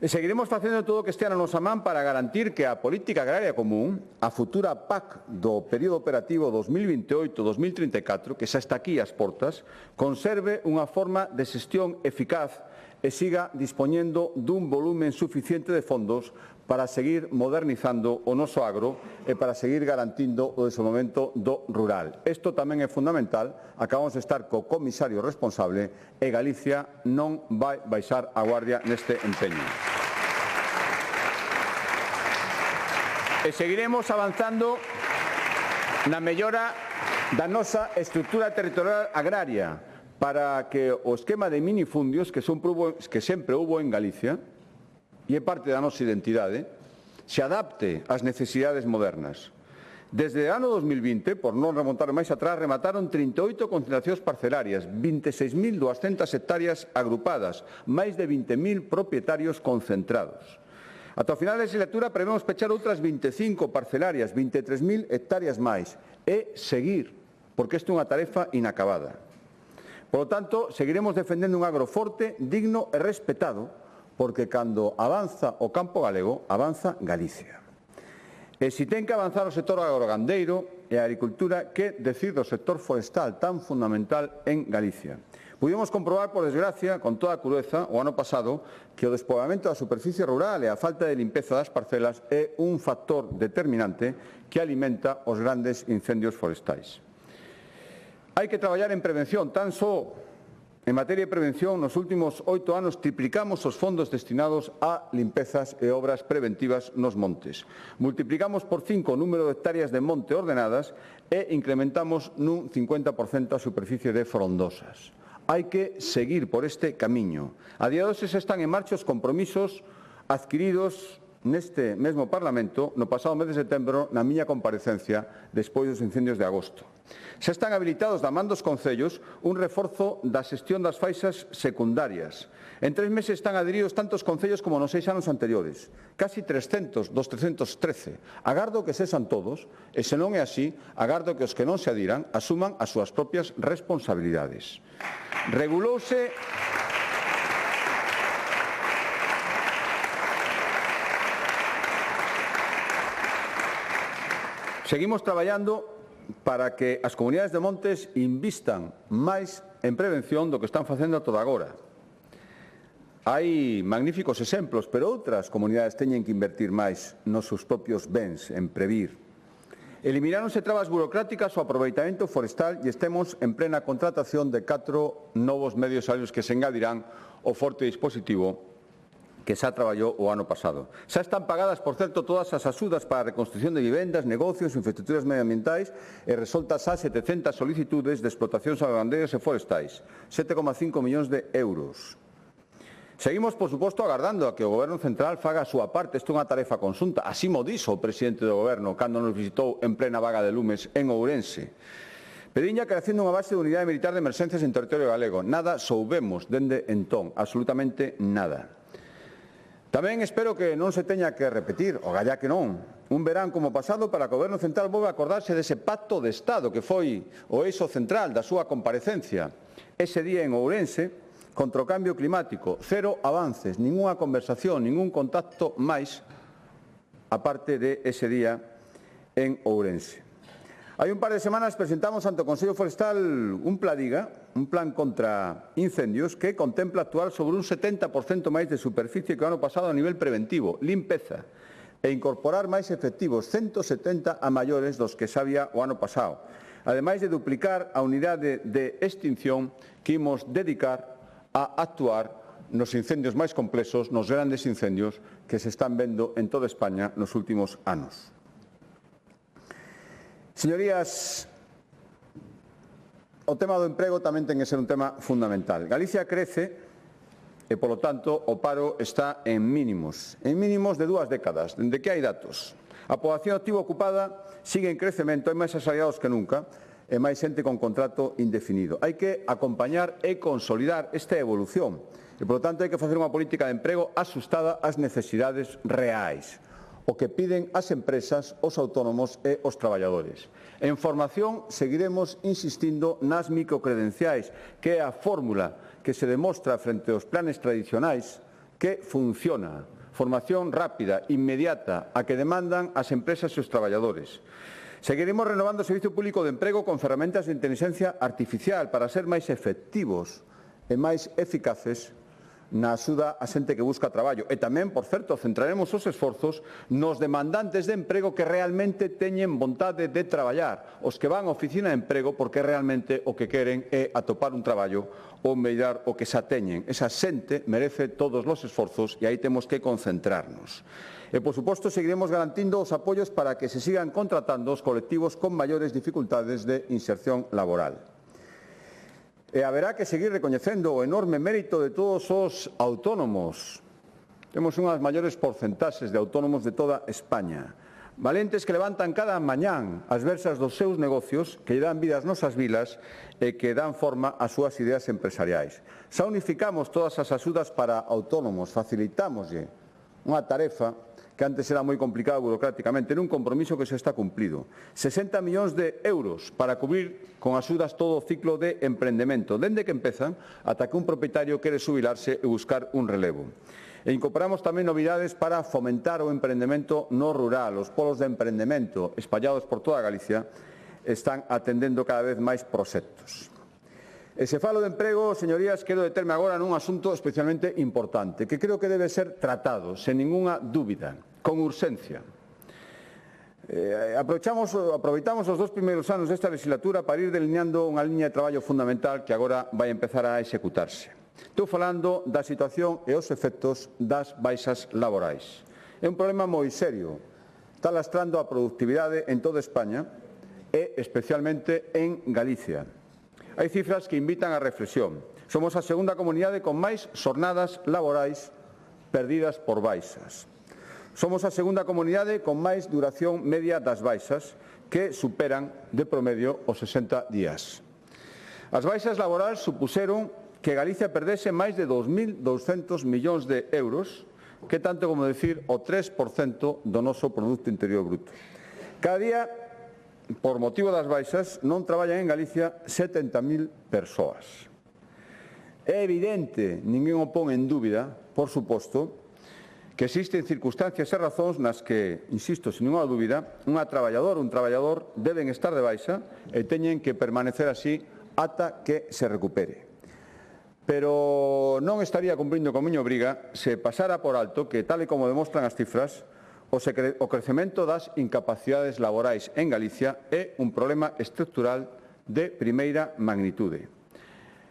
E seguiremos facendo todo o que estea na nosa man para garantir que a política agraria común, a futura PAC do período operativo 2028-2034, que xa está aquí ás portas, conserve unha forma de xestión eficaz e siga dispoñendo dun volumen suficiente de fondos para seguir modernizando o noso agro e para seguir garantindo o desenvolvemento do rural. Isto tamén é fundamental. Acabamos de estar co comisario responsable e Galicia non vai baixar a guardia neste empeño. E seguiremos avanzando na mellora da nosa estrutura territorial agraria para que o esquema de minifundios que sempre houbo en Galicia e é parte da nosa identidade, se adapte ás necesidades modernas. Desde o ano 2020, por non remontar máis atrás, remataron 38 concentracións parcelarias, 26.200 hectáreas agrupadas, máis de 20.000 propietarios concentrados. Ata o final da legislatura prevemos pechar outras 25 parcelarias, 23.000 hectáreas máis, e seguir, porque isto é unha tarefa inacabada. Por lo tanto, seguiremos defendendo un agro forte, digno e respetado, porque cando avanza o campo galego, avanza Galicia. E se ten que avanzar o sector agrogandeiro e a agricultura, que decir do sector forestal tan fundamental en Galicia. Pudimos comprobar, por desgracia, con toda a crudeza, o ano pasado, que o despoboamento da superficie rural e a falta de limpeza das parcelas é un factor determinante que alimenta os grandes incendios forestais. Hai que traballar en prevención, tan só en materia de prevención, nos últimos 8 anos triplicamos os fondos destinados a limpezas e obras preventivas nos montes. Multiplicamos por 5 o número de hectáreas de monte ordenadas e incrementamos nun 50% a superficie de frondosas. Hai que seguir por este camiño. A día de hoxe se están en marcha os compromisos adquiridos neste mesmo Parlamento no pasado mes de setembro na miña comparecencia despois dos incendios de agosto. Xa están habilitados da man dos concellos un reforzo da xestión das faixas secundarias. En 3 meses están adheridos tantos concellos como nos 6 anos anteriores, casi 300 dos 313. Agardo que sexan todos, e se non é así, agardo que os que non se adhiran asuman as súas propias responsabilidades. Regulouse Seguimos traballando para que as comunidades de montes invistan máis en prevención do que están facendo ata agora. Hai magníficos exemplos, pero outras comunidades teñen que invertir máis nos seus propios bens, en previr. Elimináronse trabas burocráticas ao aproveitamento forestal e estemos en plena contratación de 4 novos medios aéreos que se engadirán ao forte dispositivo que xa traballou o ano pasado. Xa están pagadas, por certo, todas as axudas para a reconstrucción de vivendas, negocios, infraestructuras medioambientais e resoltas xa 700 solicitudes de explotacións agrandeiras e forestais, 7,5 millóns de euros. Seguimos, por suposto, agardando a que o Goberno Central faga a súa parte. Isto é unha tarefa conxunta. Así mo dixo o presidente do Goberno cando nos visitou en plena vaga de lumes en Ourense. Pediña a creación dunha base de unidade militar de emerxencias en territorio galego. Nada soubemos dende entón, absolutamente nada. Tamén espero que non se teña que repetir, o galla que non, un verán como pasado para que o Goberno Central volva a acordarse dese pacto de Estado que foi o eixo central da súa comparecencia. Ese día en Ourense, contra o cambio climático, cero avances, ningunha conversación, ningún contacto máis, aparte de ese día en Ourense. Hai un par de semanas presentamos ante o Consello Forestal un Pladiga, un plan contra incendios que contempla actuar sobre un 70% máis de superficie que o ano pasado a nivel preventivo, limpeza, e incorporar máis efectivos, 170 a maiores dos que xa había o ano pasado, ademais de duplicar a unidade de extinción que imos dedicar a actuar nos incendios máis complexos, nos grandes incendios que se están vendo en toda España nos últimos anos. Señorías, o tema do emprego tamén ten que ser un tema fundamental. Galicia crece e, polo tanto, o paro está en mínimos de 2 décadas, dende que hai datos. A poboación activa ocupada sigue en crecemento, hai máis asalariados que nunca e máis xente con contrato indefinido. Hai que acompañar e consolidar esta evolución e, polo tanto, hai que facer unha política de emprego axustada ás necesidades reais. o que piden as empresas, os autónomos e os traballadores. En formación seguiremos insistindo nas microcredenciais, que é a fórmula que se demostra frente aos planes tradicionais que funciona. Formación rápida, inmediata, a que demandan as empresas e os traballadores. Seguiremos renovando o Servicio Público de Emprego con ferramentas de inteligencia artificial para ser máis efectivos e máis eficaces na axuda a xente que busca traballo. E tamén, por certo, centraremos os esforzos nos demandantes de emprego que realmente teñen vontade de traballar, os que van á oficina de emprego porque realmente o que queren é atopar un traballo ou mellorar o que xa teñen. Esa xente merece todos os esforzos e aí temos que concentrarnos. E, por suposto, seguiremos garantindo os apoios para que se sigan contratando os colectivos con maiores dificultades de inserción laboral. E haberá que seguir recoñecendo o enorme mérito de todos os autónomos. Temos unhas maiores porcentaxes de autónomos de toda España. Valentes que levantan cada mañán as versas dos seus negocios, que lle dan vida ás nosas vilas e que dan forma ás súas ideas empresariais. Xa unificamos todas as axudas para autónomos, facilitámoslle unha tarefa que antes era moi complicada burocráticamente, nun compromiso que se está cumplido. 60 millóns de euros para cubrir con axudas todo o ciclo de emprendemento, dende que empezan ata que un propietario quere xubilarse e buscar un relevo. E incorporamos tamén novidades para fomentar o emprendemento no rural. Os polos de emprendemento espallados por toda Galicia están atendendo cada vez máis proxectos. E se falo de emprego, señorías, quero determe agora nun asunto especialmente importante, que creo que debe ser tratado, sen ningunha dúbida, con urxencia. Aproveitamos os 2 primeiros anos desta legislatura para ir delineando unha liña de traballo fundamental que agora vai empezar a executarse. Estou falando da situación e os efectos das baixas laborais. É un problema moi serio. Está lastrando a productividade en toda España e especialmente en Galicia. Hai cifras que invitan á reflexión. Somos a segunda comunidade con máis xornadas laborais perdidas por baixas. Somos a segunda comunidade con máis duración media das baixas, que superan de promedio os 60 días. As baixas laborais supuseron que Galicia perdese máis de 2.200 millóns de euros, que tanto como decir o 3% do noso Produto Interior Bruto. Cada día, por motivo das baixas, non traballan en Galicia 70.000 persoas. É evidente, ninguén o pon en dúbida, por suposto, que existen circunstancias e razóns nas que, insisto, sin ninguna dúbida, unha traballadora ou un traballador deben estar de baixa e teñen que permanecer así ata que se recupere. Pero non estaría cumprindo con miña obriga se pasara por alto que, tal e como demostran as cifras, o crecemento das incapacidades laborais en Galicia é un problema estrutural de primeira magnitude.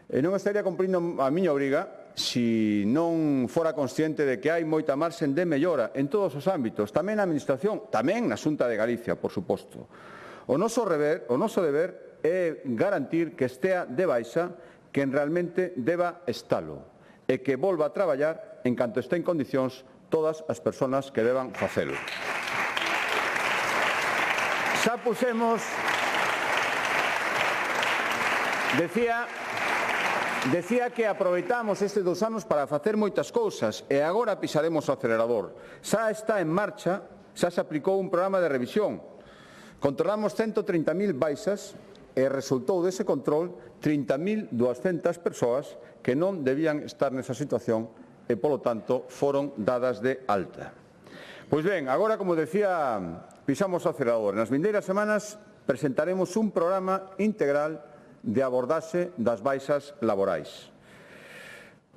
E non estaría cumprindo a miña obriga se non fora consciente de que hai moita marxen de mellora en todos os ámbitos, tamén na Administración, tamén na Xunta de Galicia, por suposto. O noso deber é garantir que estea de baixa quen realmente deba estalo e que volva a traballar en canto este en condicións todas as persoas que deban facelo. Xa pusemos, decía que aproveitamos estes 2 anos para facer moitas cousas e agora pisaremos o acelerador. Xa está en marcha, xa se aplicou un programa de revisión. Controlamos 130.000 baixas e resultou dese control 30.200 persoas que non debían estar nesa situación e, polo tanto, foron dadas de alta. Pois ben, agora, como decía, pisamos o acelerador. Nas vindeiras semanas presentaremos un programa integral de abordaxe das baixas laborais.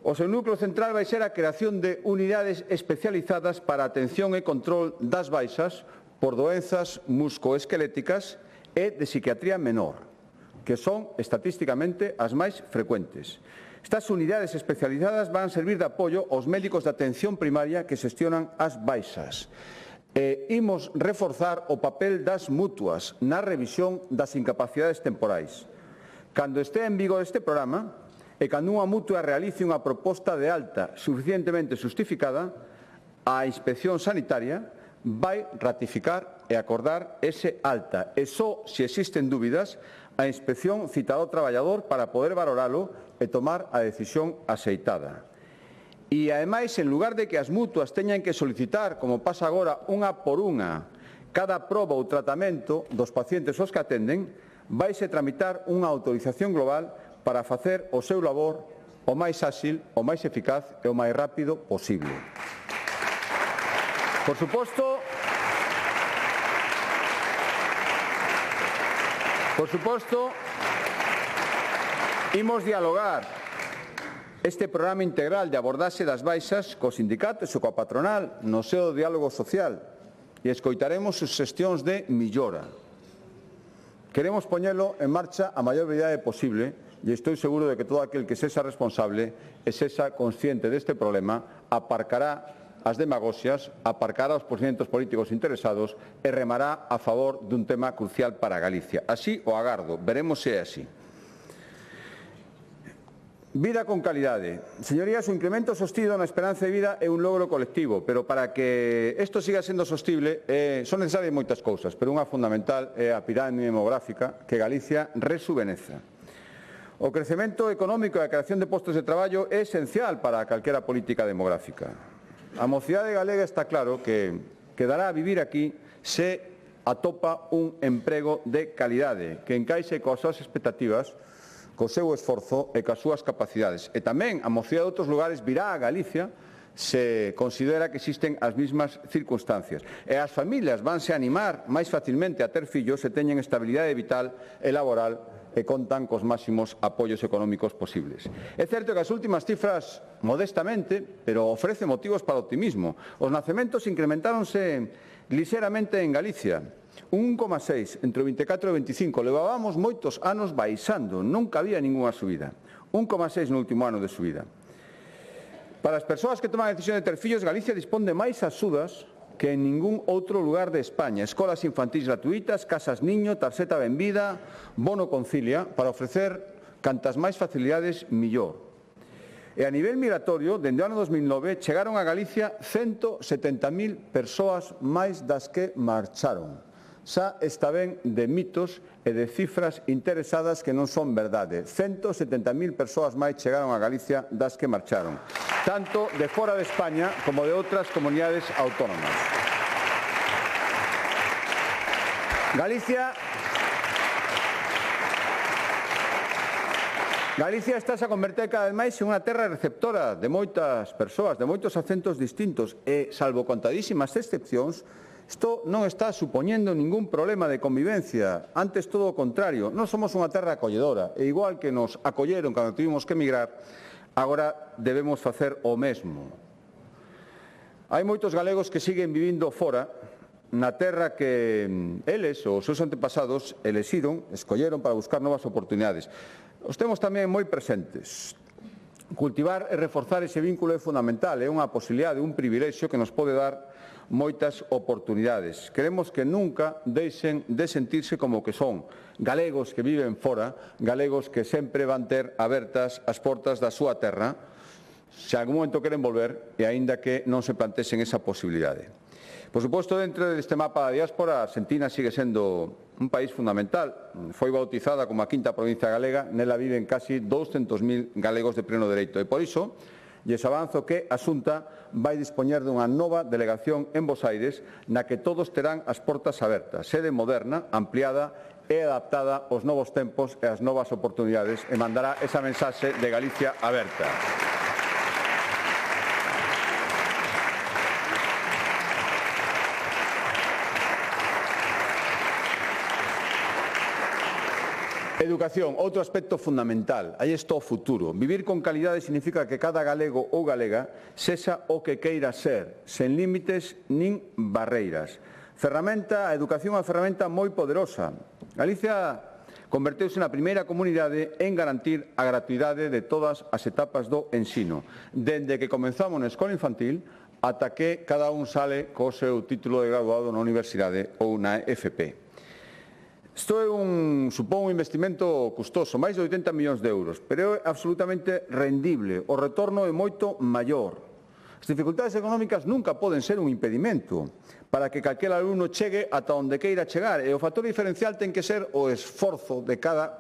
O seu núcleo central vai ser a creación de unidades especializadas para a atención e control das baixas por doenzas muscoesqueléticas e de psiquiatría menor, que son estatísticamente as máis frecuentes. Estas unidades especializadas van servir de apoio aos médicos de atención primaria que xestionan as baixas. Imos reforzar o papel das mutuas na revisión das incapacidades temporais. Cando este en vigor este programa e cando unha mutua realice unha proposta de alta suficientemente justificada, a Inspección Sanitaria vai ratificar e acordar ese alta. E só, se existen dúbidas, a Inspección citará ao traballador para poder valoralo e tomar a decisión axeitada. E, ademais, en lugar de que as mutuas teñan que solicitar, como pasa agora, unha por unha, cada proba ou tratamento dos pacientes aos que atenden, vaise tramitar unha autorización global para facer o seu labor o máis áxil, o máis eficaz e o máis rápido posible. Por suposto, imos dialogar este programa integral de abordaxe das baixas cos sindicatos e coa patronal no seo do diálogo social e escoitaremos suxestións de millora. Queremos poñelo en marcha a maior brevidade posible e estou seguro de que todo aquel que sexa responsable e sexa consciente deste problema aparcará as demagoxias, aparcará os procedimentos políticos interesados e remará a favor dun tema crucial para Galicia. Así o agardo, veremos se é así. Vida con calidade. Señorías, o incremento sostido na esperanza de vida é un logro colectivo, pero para que isto siga sendo sostible son necesarias moitas cousas, pero unha fundamental é a pirámide demográfica que Galicia resuveneza. O crecemento económico e a creación de postos de traballo é esencial para calquera política demográfica. A mocidade galega está claro que quedará a vivir aquí se atopa un emprego de calidade que encaixe coas súas expectativas, co seu esforzo e coas súas capacidades. E tamén a mocidade de outros lugares virá a Galicia se considera que existen as mesmas circunstancias. E as familias vanse animar máis facilmente a ter fillos se teñen estabilidade vital e laboral e contan cos máximos apoios económicos posibles. É certo que as últimas cifras, modestamente, pero ofrece motivos para optimismo. Os nacementos incrementáronse lixeramente en Galicia, un 1,6 entre o 24 e o 25. Levábamos moitos anos baixando, nunca había ningunha subida. 1,6 no último ano de subida. Para as persoas que toman a decisión de ter fillos, Galicia dispón de máis axudas que en ningún outro lugar de España. Escolas infantís gratuitas, casas niño, tarxeta benvida, bono concilia, para ofrecer cantas máis facilidades millor. E a nivel migratorio, dende o ano 2009, chegaron a Galicia 170.000 persoas máis das que marcharon. Xa está ben de mitos e de cifras interesadas que non son verdade. 170.000 persoas máis chegaron a Galicia das que marcharon, tanto de fora de España como de outras comunidades autónomas. Galicia está a converter cada vez máis en unha terra receptora de moitas persoas, de moitos acentos distintos e, salvo contadísimas excepcións, isto non está supoñendo ningún problema de convivencia, antes todo o contrario. Non somos unha terra acolledora e igual que nos acolleron cando tivemos que emigrar, agora debemos facer o mesmo. Hai moitos galegos que siguen vivindo fora, na terra que eles, os seus antepasados, elexiron, escolleron para buscar novas oportunidades. Os temos tamén moi presentes. Cultivar e reforzar ese vínculo é fundamental, é unha posibilidade, un privilexio que nos pode dar moitas oportunidades. Queremos que nunca deixen de sentirse como que son galegos que viven fora, galegos que sempre van ter abertas as portas da súa terra, se algún momento queren volver e aínda que non se plantexen esa posibilidade. Por suposto, dentro deste mapa da diáspora, a Argentina sigue sendo un país fundamental. Foi bautizada como a quinta provincia galega, nela viven casi 200.000 galegos de pleno dereito. E por iso, lles avanzo que a Xunta vai dispoñer dunha nova delegación en Bos Aires na que todos terán as portas abertas, sede moderna, ampliada e adaptada aos novos tempos e ás novas oportunidades e mandará esa mensaxe de Galicia aberta. Educación, outro aspecto fundamental. Aí está o futuro. Vivir con calidade significa que cada galego ou galega sexa o que queira ser, sen límites nin barreiras. A educación é unha ferramenta moi poderosa. Galicia converteuse na primeira comunidade en garantir a gratuidade de todas as etapas do ensino, dende que comenzamos na escola infantil ata que cada un sale co seu título de graduado na universidade ou na FP. Isto supón un investimento custoso, máis de 80 millóns de euros, pero é absolutamente rendible. O retorno é moito maior. As dificultades económicas nunca poden ser un impedimento para que calquera alumno chegue ata onde queira chegar e o factor diferencial ten que ser o esforzo de cada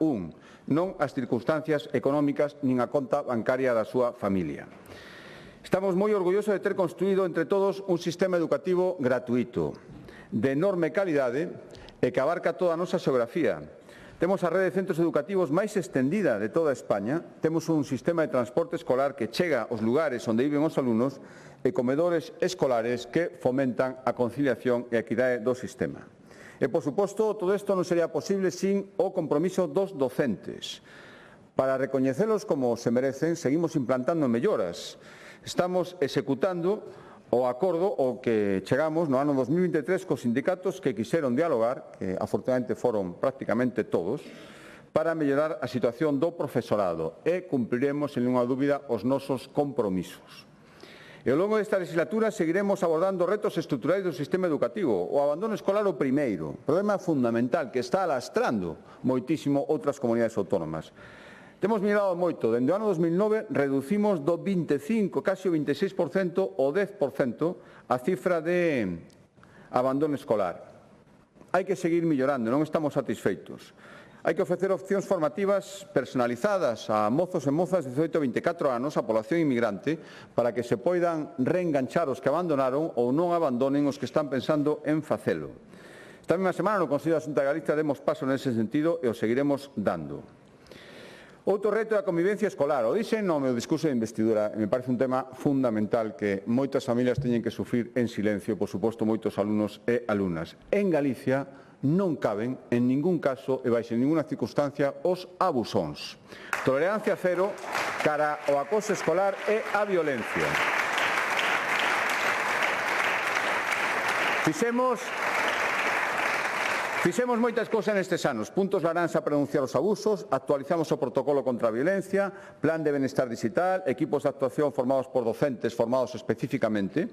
non as circunstancias económicas nin a conta bancaria da súa familia. Estamos moi orgullosos de ter construído entre todos un sistema educativo gratuito, de enorme calidade e que abarca toda a nosa xeografía. Temos a rede de centros educativos máis extendida de toda España, temos un sistema de transporte escolar que chega aos lugares onde viven os alumnos e comedores escolares que fomentan a conciliación e a equidade do sistema. E, por suposto, todo isto non sería posible sin o compromiso dos docentes. Para recoñecelos como se merecen, seguimos implantando melloras. Estamos executando o acordo ao que chegamos no ano 2023 cos sindicatos que quixeron dialogar, que afortunadamente foron prácticamente todos, para mellorar a situación do profesorado e cumpriremos, sen ninguna dúbida, os nosos compromisos. E ao longo desta legislatura seguiremos abordando retos estruturais do sistema educativo. O abandono escolar o primeiro, problema fundamental que está alastrando moitísimo outras comunidades autónomas. Temos mirado moito. Dende o ano 2009 reducimos do 25, casi o 26%, o 10% a cifra de abandono escolar. Hai que seguir millorando, non estamos satisfeitos. Hai que ofrecer opcións formativas personalizadas a mozos e mozas de 18 a 24 anos, a población inmigrante, para que se poidan reenganchar os que abandonaron ou non abandonen os que están pensando en facelo. Esta mesma semana no Consello da Xunta de Galicia demos paso nese sentido e o seguiremos dando. Outro reto é a convivencia escolar. O dixen no meu discurso de investidura, me parece un tema fundamental que moitas familias teñen que sufrir en silencio, por suposto, moitos alumnos e alumnas. En Galicia non caben, en ningún caso e baixo ninguna circunstancia, os abusóns. Tolerancia cero cara ao acoso escolar e a violencia. Fixemos moitas cousas nestes anos, puntos laranxa para denunciar os abusos, actualizamos o protocolo contra a violencia, plan de benestar digital, equipos de actuación formados por docentes formados especificamente.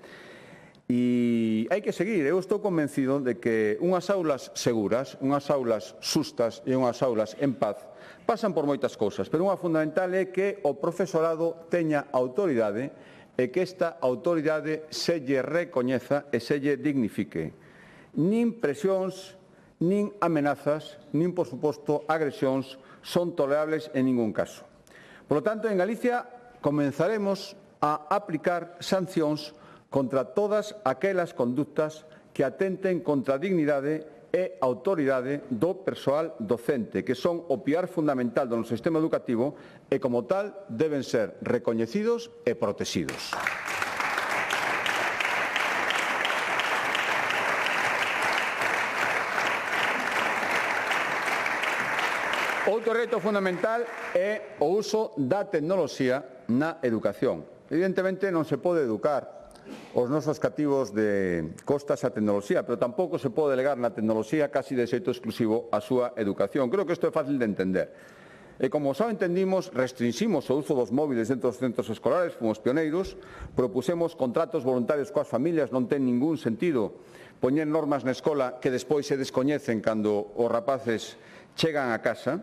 E hai que seguir. Eu estou convencido de que unhas aulas seguras, unhas aulas sustas e unhas aulas en paz pasan por moitas cousas, pero unha fundamental é que o profesorado teña autoridade e que esta autoridade se lle recoñeza e se lle dignifique. Nin presións, nin amenazas, nin, por suposto, agresións son tolerables en ningún caso. Por lo tanto, en Galicia comenzaremos a aplicar sancións contra todas aquelas conductas que atenten contra a dignidade e a autoridade do persoal docente, que son o piar fundamental do noso sistema educativo e, como tal, deben ser recoñecidos e protegidos. Outro reto fundamental é o uso da tecnoloxía na educación. Evidentemente non se pode educar os nosos cativos de costas a tecnoloxía, pero tampouco se pode delegar na tecnoloxía casi de xeito exclusivo a súa educación. Creo que isto é fácil de entender. E como xa entendimos, restringimos o uso dos móviles dentro dos centros escolares, fomos pioneiros, propusemos contratos voluntarios coas familias, non ten ningún sentido poñer normas na escola que despois se descoñecen cando os rapaces chegan a casa.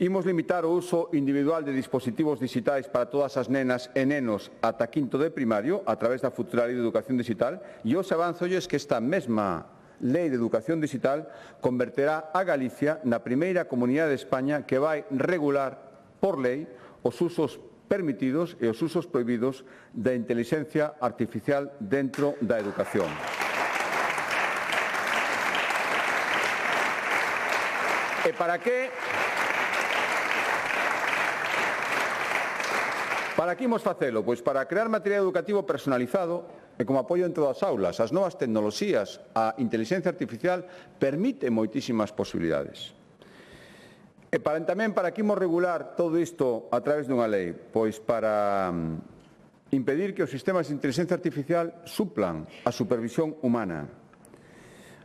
Imos limitar o uso individual de dispositivos digitais para todas as nenas e nenos ata quinto de primario a través da futura Lei de Educación Digital e os avanzolles que esta mesma Lei de Educación Digital converterá a Galicia na primeira comunidade de España que vai regular por lei os usos permitidos e os usos prohibidos da inteligencia artificial dentro da educación. E para que imos facelo? Pois para crear material educativo personalizado e como apoio dentro das aulas. As novas tecnoloxías, a inteligencia artificial, permite moitísimas posibilidades. E tamén para que imos regular todo isto a través dunha lei? Pois para impedir que os sistemas de inteligencia artificial suplan a supervisión humana.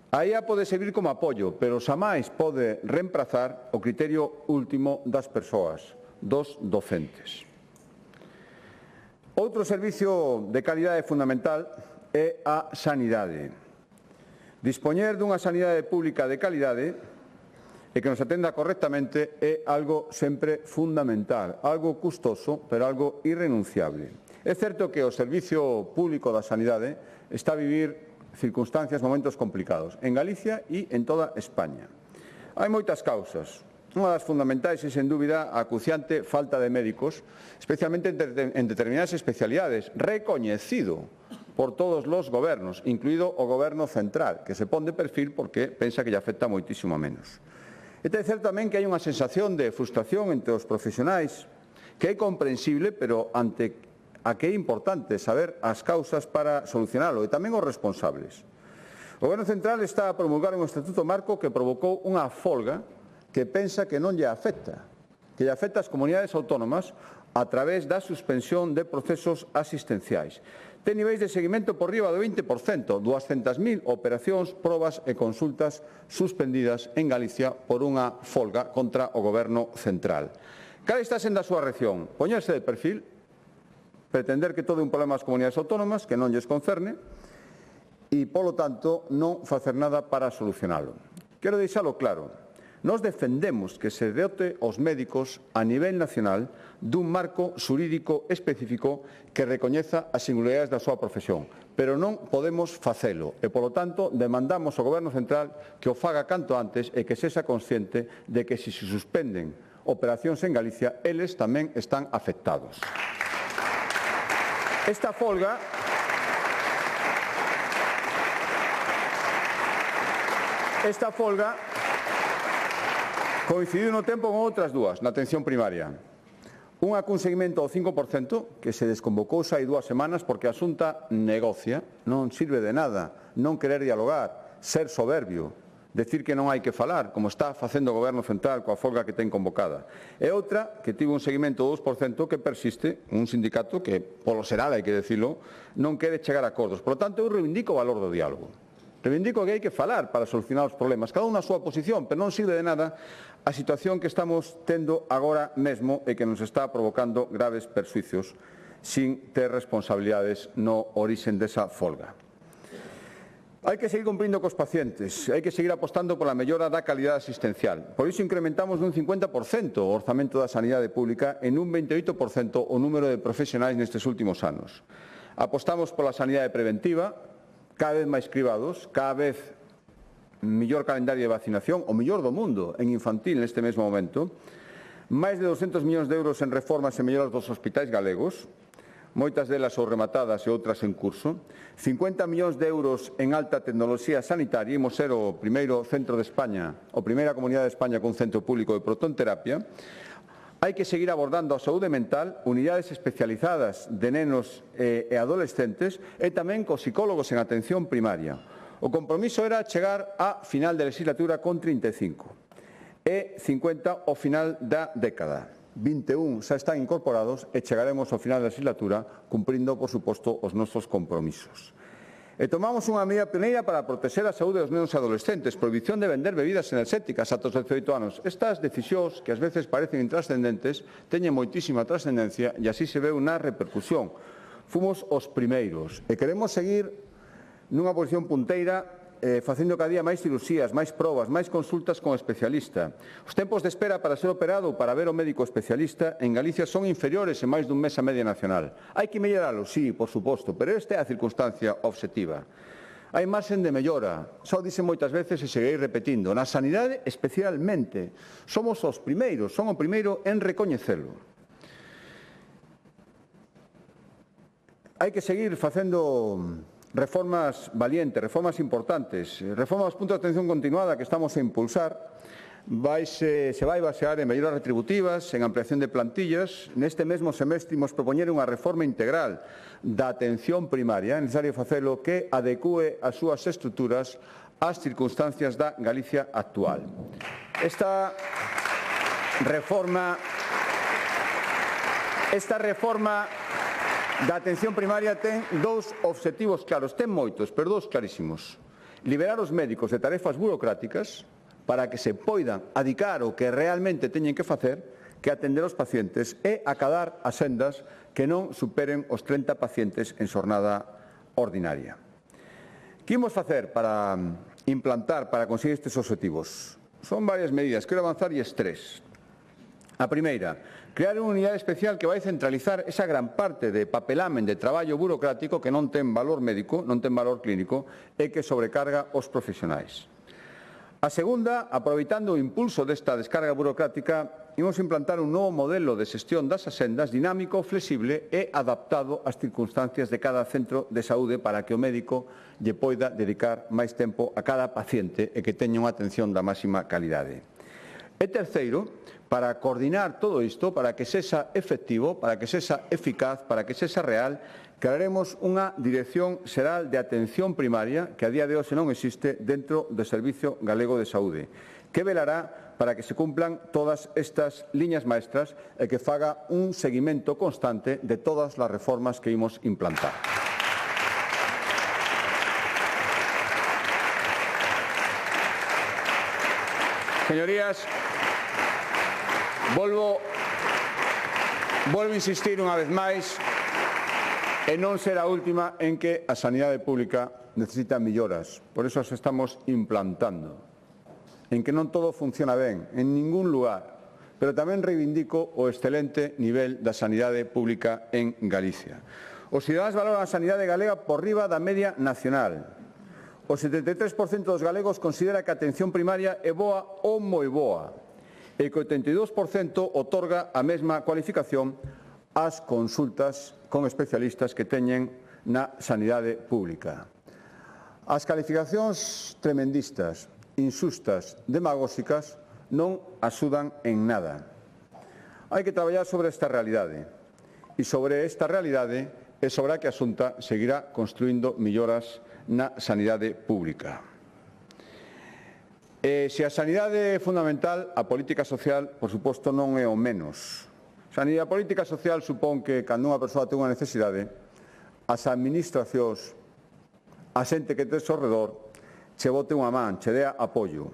A IA pode servir como apoio, pero xamais pode reemplazar o criterio último das persoas, dos docentes. Outro servicio de calidade fundamental é a sanidade. Dispoñer dunha sanidade pública de calidade e que nos atenda correctamente é algo sempre fundamental, algo custoso, pero algo irrenunciable. É certo que o servicio público da sanidade está a vivir circunstancias, momentos complicados, en Galicia e en toda España. Hai moitas causas. Unha das fundamentais é, sen dúbida, a acuciante falta de médicos, especialmente en determinadas especialidades, recoñecido por todos os gobernos, incluído o goberno central, que se pon de perfil porque pensa que lle afecta moitísimo a menos. É certo tamén que hai unha sensación de frustración entre os profesionais, que é comprensible, pero ante a que é importante saber as causas para solucionalo, e tamén os responsables. O Goberno Central está a promulgar un estatuto marco que provocou unha folga que pensa que non lle afecta, que lle afecta ás comunidades autónomas a través da suspensión de procesos asistenciais. Ten niveis de seguimento por riba do 20%, 200.000 operacións, probas e consultas suspendidas en Galicia por unha folga contra o Goberno Central. Cal está sendo a súa reacción? Poñerse de perfil, pretender que todo é un problema das comunidades autónomas, que non lles concerne, e, polo tanto, non facer nada para solucionalo. Quero deixalo claro. Nós defendemos que se dote aos médicos a nivel nacional dun marco xurídico específico que recoñeza as singularidades da súa profesión, pero non podemos facelo e, polo tanto, demandamos ao Goberno Central que o faga canto antes e que sexa consciente de que se suspenden operacións en Galicia, eles tamén están afectados. Esta folga coincidiu no tempo con outras dúas, na atención primaria. Unha cun seguimento ao 5%, que se desconvocou xa hai 2 semanas porque a Xunta negocia, non sirve de nada, non querer dialogar, ser soberbio, decir que non hai que falar, como está facendo o Goberno Central coa folga que ten convocada. E outra, que tivo un seguimento do 2% que persiste, un sindicato que, polo xeral, hai que decirlo, non quere chegar a acordos. Por lo tanto, eu reivindico o valor do diálogo. Reivindico que hai que falar para solucionar os problemas, cada un na súa posición, pero non sirve de nada a situación que estamos tendo agora mesmo e que nos está provocando graves perxuicios sin ter responsabilidades no orixen desa folga. Hai que seguir cumprindo cos pacientes, hai que seguir apostando pola mellora da calidade asistencial. Por iso incrementamos nun 50% o orzamento da sanidade pública e nun 28% o número de profesionais nestes últimos anos. Apostamos pola sanidade preventiva, cada vez máis cribados, cada vez mellor calendario de vacinación, o mellor do mundo en infantil neste mesmo momento, máis de 200 millóns de euros en reformas e melloras dos hospitais galegos, moitas delas ou rematadas e outras en curso, 50 millóns de euros en alta tecnoloxía sanitaria, imos ser o primeiro centro de España, a primeira comunidade de España con centro público de protonterapia. Hai que seguir abordando a saúde mental, unidades especializadas de nenos e adolescentes e tamén cos psicólogos en atención primaria. O compromiso era chegar a final de legislatura con 35 e 50 ao final da década. 21 xa están incorporados e chegaremos ao final da legislatura cumprindo, por suposto, os nosos compromisos. E tomamos unha medida pioneira para proteger a saúde dos nenos e adolescentes, prohibición de vender bebidas enerxéticas ata os 18 anos. Estas decisións, que ás veces parecen intrascendentes, teñen moitísima trascendencia e así se veu na repercusión. Fomos os primeiros e queremos seguir nunha posición punteira facendo cada día máis cirurxías, máis probas, máis consultas con especialista. Os tempos de espera para ser operado ou para ver o médico especialista en Galicia son inferiores en máis dun mes a media nacional. Hai que melloralo, sí, por suposto, pero esta é a circunstancia obxectiva. Hai marxen de mellora, xa o dixen moitas veces e seguirei repetindo. Na sanidade, especialmente, somos os primeiros, son o primeiro en recoñecelo. Hai que seguir facendo reformas valientes, reformas importantes, reformas punto de atención continuada que estamos a impulsar, se vai basear en melloras retributivas, en ampliación de plantillas. Neste mesmo semestre imos propoñer unha reforma integral da atención primaria, é necesario facelo que adecue as súas estruturas ás circunstancias da Galicia actual. Esta reforma da atención primaria ten 2 obxectivos claros, ten moitos, pero 2 clarísimos. Liberar os médicos de tarefas burocráticas para que se poidan adicar o que realmente teñen que facer, que atender os pacientes e acadar as sendas que non superen os 30 pacientes en xornada ordinaria. Que imos facer para implantar, para conseguir estes obxectivos? Son varias medidas, quero avanzar e 3. A primeira, crear unha unidade especial que vai centralizar esa gran parte de papelamen de traballo burocrático que non ten valor médico, non ten valor clínico e que sobrecarga os profesionais. A segunda, aproveitando o impulso desta descarga burocrática, imos implantar un novo modelo de xestión das asendas dinámico, flexible e adaptado ás circunstancias de cada centro de saúde para que o médico lle poida dedicar máis tempo a cada paciente e que teña unha atención da máxima calidade. E terceiro, para coordinar todo isto, para que sexa efectivo, para que sexa eficaz, para que sexa real, crearemos unha Dirección Xeral de Atención Primaria, que a día de hoxe non existe dentro do Servicio Galego de Saúde, que velará para que se cumplan todas estas liñas maestras e que faga un seguimento constante de todas as reformas que imos implantar. Señorías, volvo a insistir unha vez máis e non será a última en que a sanidade pública necesita melloras. Por eso as estamos implantando. En que non todo funciona ben, en ningún lugar. Pero tamén reivindico o excelente nivel da sanidade pública en Galicia. Os cidadáns valoran a sanidade galega por riba da media nacional. O 73% dos galegos considera que a atención primaria é boa ou moi boa e que o 82% otorga a mesma cualificación ás consultas con especialistas que teñen na sanidade pública. As calificacións tremendistas, insustas, demagóxicas non axudan en nada. Hai que traballar sobre esta realidade e sobre esta realidade é sobre a que a Xunta seguirá construindo melloras na sanidade pública. Se a sanidade é fundamental, a política social, por suposto, non é o menos. A política social supón que, cando unha persoa ten unha necesidade, as administracións, a xente que tes ao redor, che bote unha man, che dea apoio.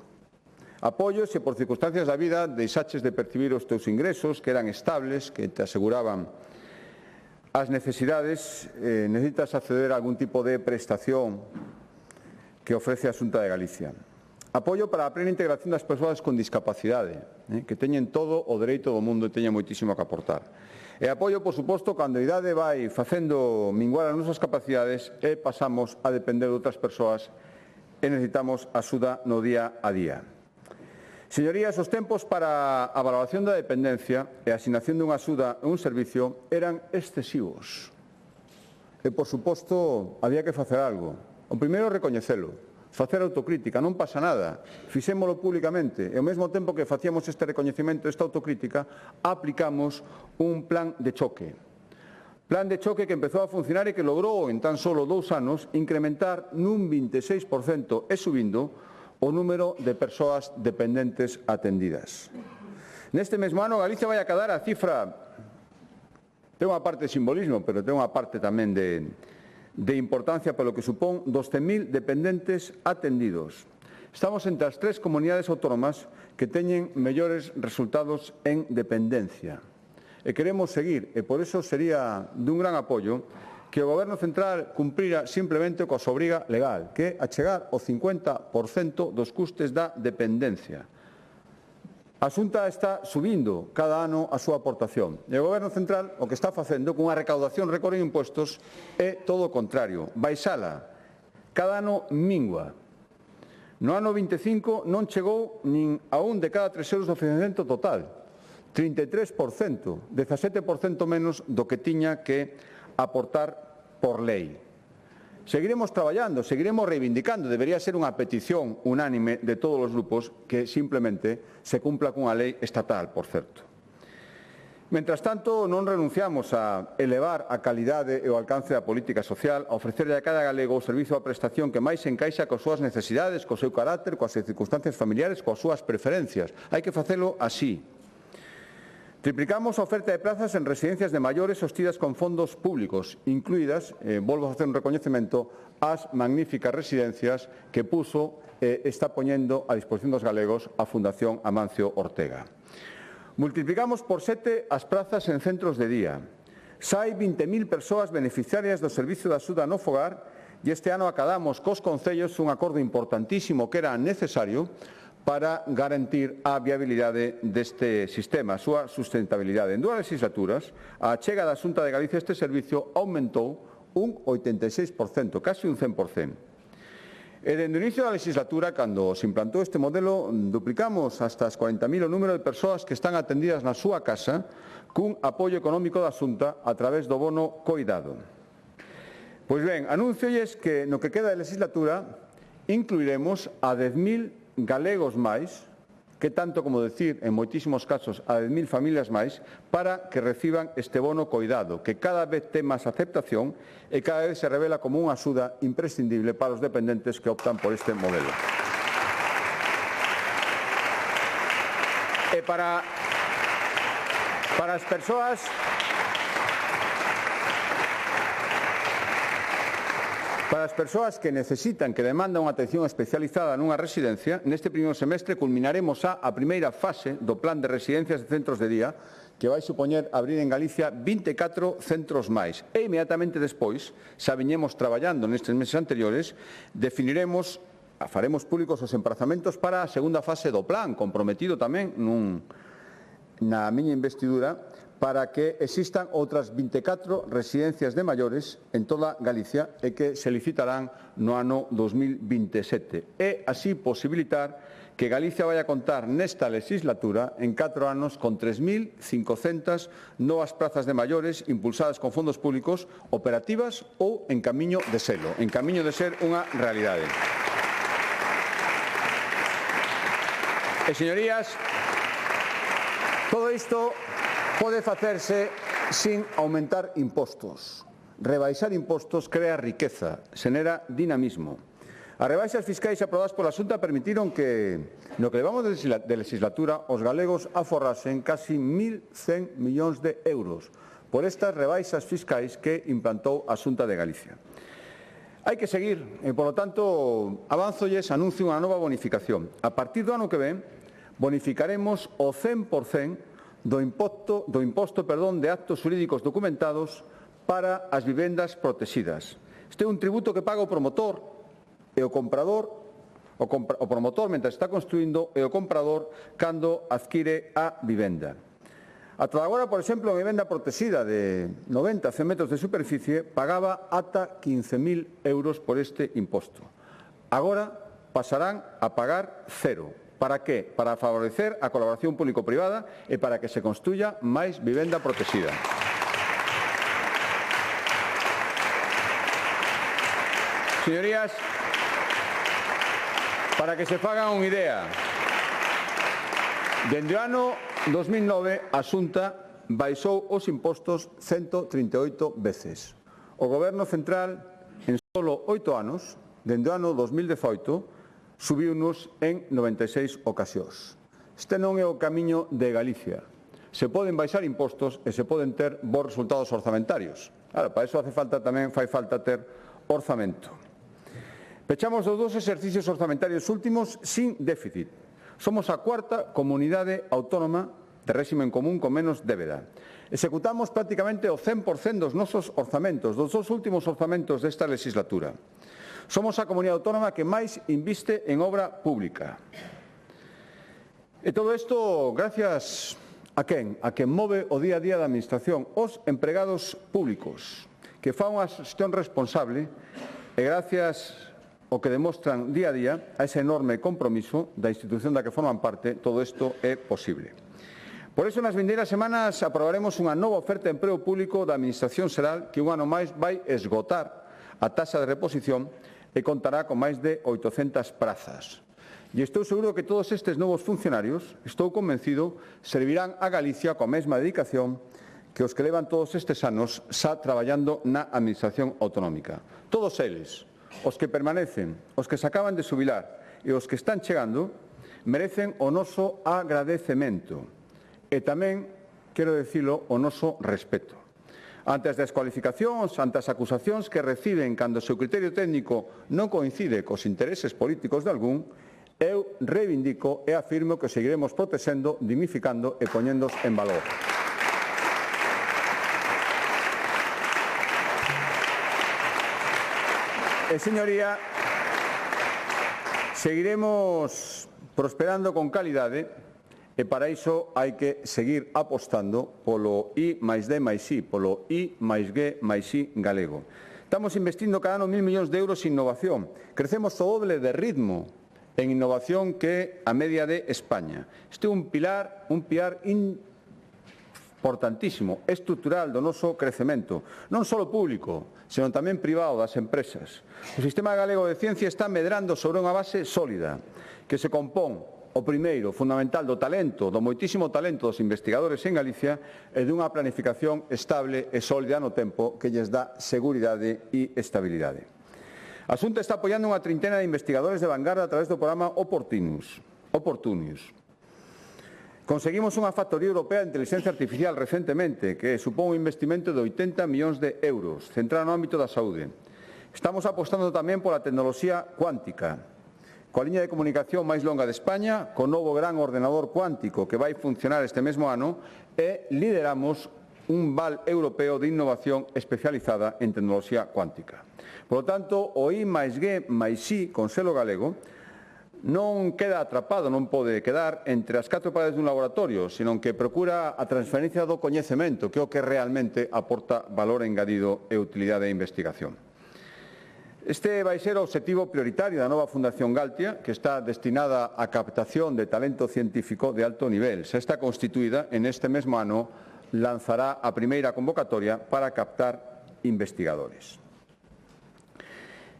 Apoio se por circunstancias da vida deixaches de percibir os teus ingresos, que eran estables, que te aseguraban as necesidades, necesitas acceder a algún tipo de prestación que ofrece a Xunta de Galicia. Apoio para a plena integración das persoas con discapacidade, que teñen todo o dereito do mundo e teñen moitísimo que aportar. E apoio, por suposto, cando a idade vai facendo minguar as nosas capacidades e pasamos a depender de outras persoas e necesitamos axuda no día a día. Señorías, os tempos para a valoración da dependencia e a asignación dunha axuda en un servicio eran excesivos. E, por suposto, había que facer algo. O primeiro, recoñecelo. Facer autocrítica, non pasa nada, fixémolo públicamente e ao mesmo tempo que facíamos este recoñecemento, esta autocrítica, aplicamos un plan de choque. Plan de choque que empezou a funcionar e que logrou en tan solo 2 anos incrementar nun 26% e subindo o número de persoas dependentes atendidas. Neste mesmo ano Galicia vai acadar a cifra, ten unha parte de simbolismo, pero ten unha parte tamén de importancia polo que supón 12.000 dependentes atendidos. Estamos entre as 3 comunidades autónomas que teñen mellores resultados en dependencia. E queremos seguir, e por iso sería dun gran apoio que o Goberno central cumprira simplemente coa súa obriga legal, que é achegar o 50% dos custes da dependencia. A Xunta está subindo cada ano a súa aportación. E o Goberno central o que está facendo con unha recaudación récord en impostos é todo o contrario. Baixala. Cada ano mingua. No ano 25 non chegou nin a un de cada 3 euros do financiamento total. 33%, 17% menos do que tiña que aportar por lei. Seguiremos traballando, seguiremos reivindicando, debería ser unha petición unánime de todos os grupos que simplemente se cumpla cunha lei estatal, por certo. Mentras tanto, non renunciamos a elevar a calidade e o alcance da política social, a ofrecerle a cada galego o servizo a prestación que máis se encaixa coas súas necesidades, co seu carácter, coas circunstancias familiares, coas súas preferencias. Hai que facelo así. Triplicamos a oferta de plazas en residencias de maiores sostidas con fondos públicos, incluídas, volvo a facer un recoñecemento, as magníficas residencias que puso e está poñendo a disposición dos galegos a Fundación Amancio Ortega. Multiplicamos por 7 as plazas en centros de día. Xa hai 20.000 persoas beneficiarias do servicio de axuda no fogar e este ano acadamos cos concellos un acordo importantísimo que era necesario para garantir a viabilidade deste sistema, a súa sustentabilidade. En 2 legislaturas, a achega da Xunta de Galicia este servicio aumentou un 86%, casi un 100%. E dende o inicio da legislatura, cando se implantou este modelo, duplicamos hasta as 40.000 o número de persoas que están atendidas na súa casa cun apoio económico da Xunta a través do bono coidado. Pois ben, anúnciolles que no que queda de legislatura incluiremos a 10.000 galegos máis, que tanto como decir, en moitísimos casos, a 10.000 familias máis, para que reciban este bono coidado, que cada vez ten máis aceptación e cada vez se revela como unha axuda imprescindible para os dependentes que optan por este modelo. E para as persoas que necesitan, que demandan unha atención especializada nunha residencia, neste primeiro semestre culminaremos a primeira fase do plan de residencias de centros de día, que vai supoñer abrir en Galicia 24 centros máis. E inmediatamente despois, xa viñemos traballando nestes meses anteriores, faremos públicos os emprazamentos para a segunda fase do plan, comprometido tamén na miña investidura, para que existan outras 24 residencias de maiores en toda Galicia e que se licitarán no ano 2027. E así posibilitar que Galicia vai a contar nesta legislatura en 4 anos con 3.500 novas prazas de maiores impulsadas con fondos públicos, operativas ou en camiño de selo, en camiño de ser unha realidade. E, señorías, todo isto pode facerse sin aumentar impostos. Rebaixar impostos crea riqueza, xenera dinamismo. As rebaixas fiscais aprobadas pola Xunta permitiron que, no que levamos de legislatura, os galegos aforrasen casi 1.100 millóns de euros por estas rebaixas fiscais que implantou a Xunta de Galicia. Hai que seguir e, polo tanto, avánzolles, anuncio unha nova bonificación. A partir do ano que ven, bonificaremos o 100% do imposto de actos xurídicos documentados para as vivendas protegidas. Este é un tributo que paga o promotor e o comprador, o promotor mentre está construindo e o comprador cando adquire a vivenda. Ata agora, por exemplo, a vivenda protegida de 90 a 100 metros de superficie pagaba ata 15.000 euros por este imposto. Agora pasarán a pagar cero. Para que? Para favorecer a colaboración público-privada e para que se construya máis vivenda protegida. Señorías, para que se fagan unha idea, dende o ano 2009 a Xunta baixou os impostos 138 veces. O Goberno Central, en solo 8 anos, dende o ano 2018, subiunos en 96 ocasións. Este non é o camiño de Galicia. Se poden baixar impostos e se poden ter bons resultados orzamentarios. Claro, para iso fai falta ter orzamento. Pechamos os 2 exercicios orzamentarios últimos sin déficit. Somos a 4ª comunidade autónoma de réximen común con menos débeda. Executamos prácticamente o 100% dos nosos orzamentos, dos 2 últimos orzamentos desta legislatura. Somos a comunidade autónoma que máis inviste en obra pública. E todo isto gracias a quen? A quen move o día a día da Administración, os empregados públicos, que fan unha xestión responsable e gracias ao que demostran día a día, a ese enorme compromiso da institución da que forman parte, todo isto é posible. Por iso, nas vindeiras semanas aprobaremos unha nova oferta de emprego público da Administración Xeral que un ano máis vai esgotar a taxa de reposición e contará con máis de 800 prazas. E estou seguro que todos estes novos funcionarios, estou convencido, servirán a Galicia coa mesma dedicación que os que levan todos estes anos xa traballando na Administración autonómica. Todos eles, os que permanecen, os que se acaban de xubilar e os que están chegando, merecen o noso agradecemento e tamén, quero dicilo, o noso respeto. Ante as descualificacións, ante as acusacións que reciben cando o seu criterio técnico non coincide cos intereses políticos de algún, eu reivindico e afirmo que seguiremos protexendo, dignificando e poñéndos en valor. E, señoría, seguiremos prosperando con calidade e para iso hai que seguir apostando polo I+D+I, polo I+G+I galego. Estamos investindo cada ano 1.000 millóns de euros en innovación. Crecemos o doble de ritmo en innovación que a media de España. Este é un pilar importantísimo, estrutural do noso crecemento, non só público, senón tamén privado das empresas. O sistema galego de ciencia está medrando sobre unha base sólida, que se compón, o primeiro, fundamental, do talento, do moitísimo talento dos investigadores en Galicia e dunha planificación estable e sólida no tempo que lles dá seguridade e estabilidade. A Xunta está apoiando unha trintena de investigadores de vanguarda a través do programa Opportunius. Conseguimos unha factoría europea de inteligencia artificial recentemente que supón un investimento de 80 millóns de euros, centrado no ámbito da saúde. Estamos apostando tamén pola tecnoloxía cuántica, coa liña de comunicación máis longa de España, co novo gran ordenador cuántico que vai funcionar este mesmo ano e lideramos un val europeo de innovación especializada en tecnoloxía cuántica. Por lo tanto, o I+G+I con selo galego non queda atrapado, non pode quedar entre as 4 paredes dun laboratorio, senón que procura a transferencia do coñecemento, que é o que realmente aporta valor engadido e utilidade de investigación. Este vai ser o obxectivo prioritario da nova Fundación Galtia, que está destinada á captación de talento científico de alto nivel. Xa está constituída, en este mesmo ano lanzará a primeira convocatoria para captar investigadores.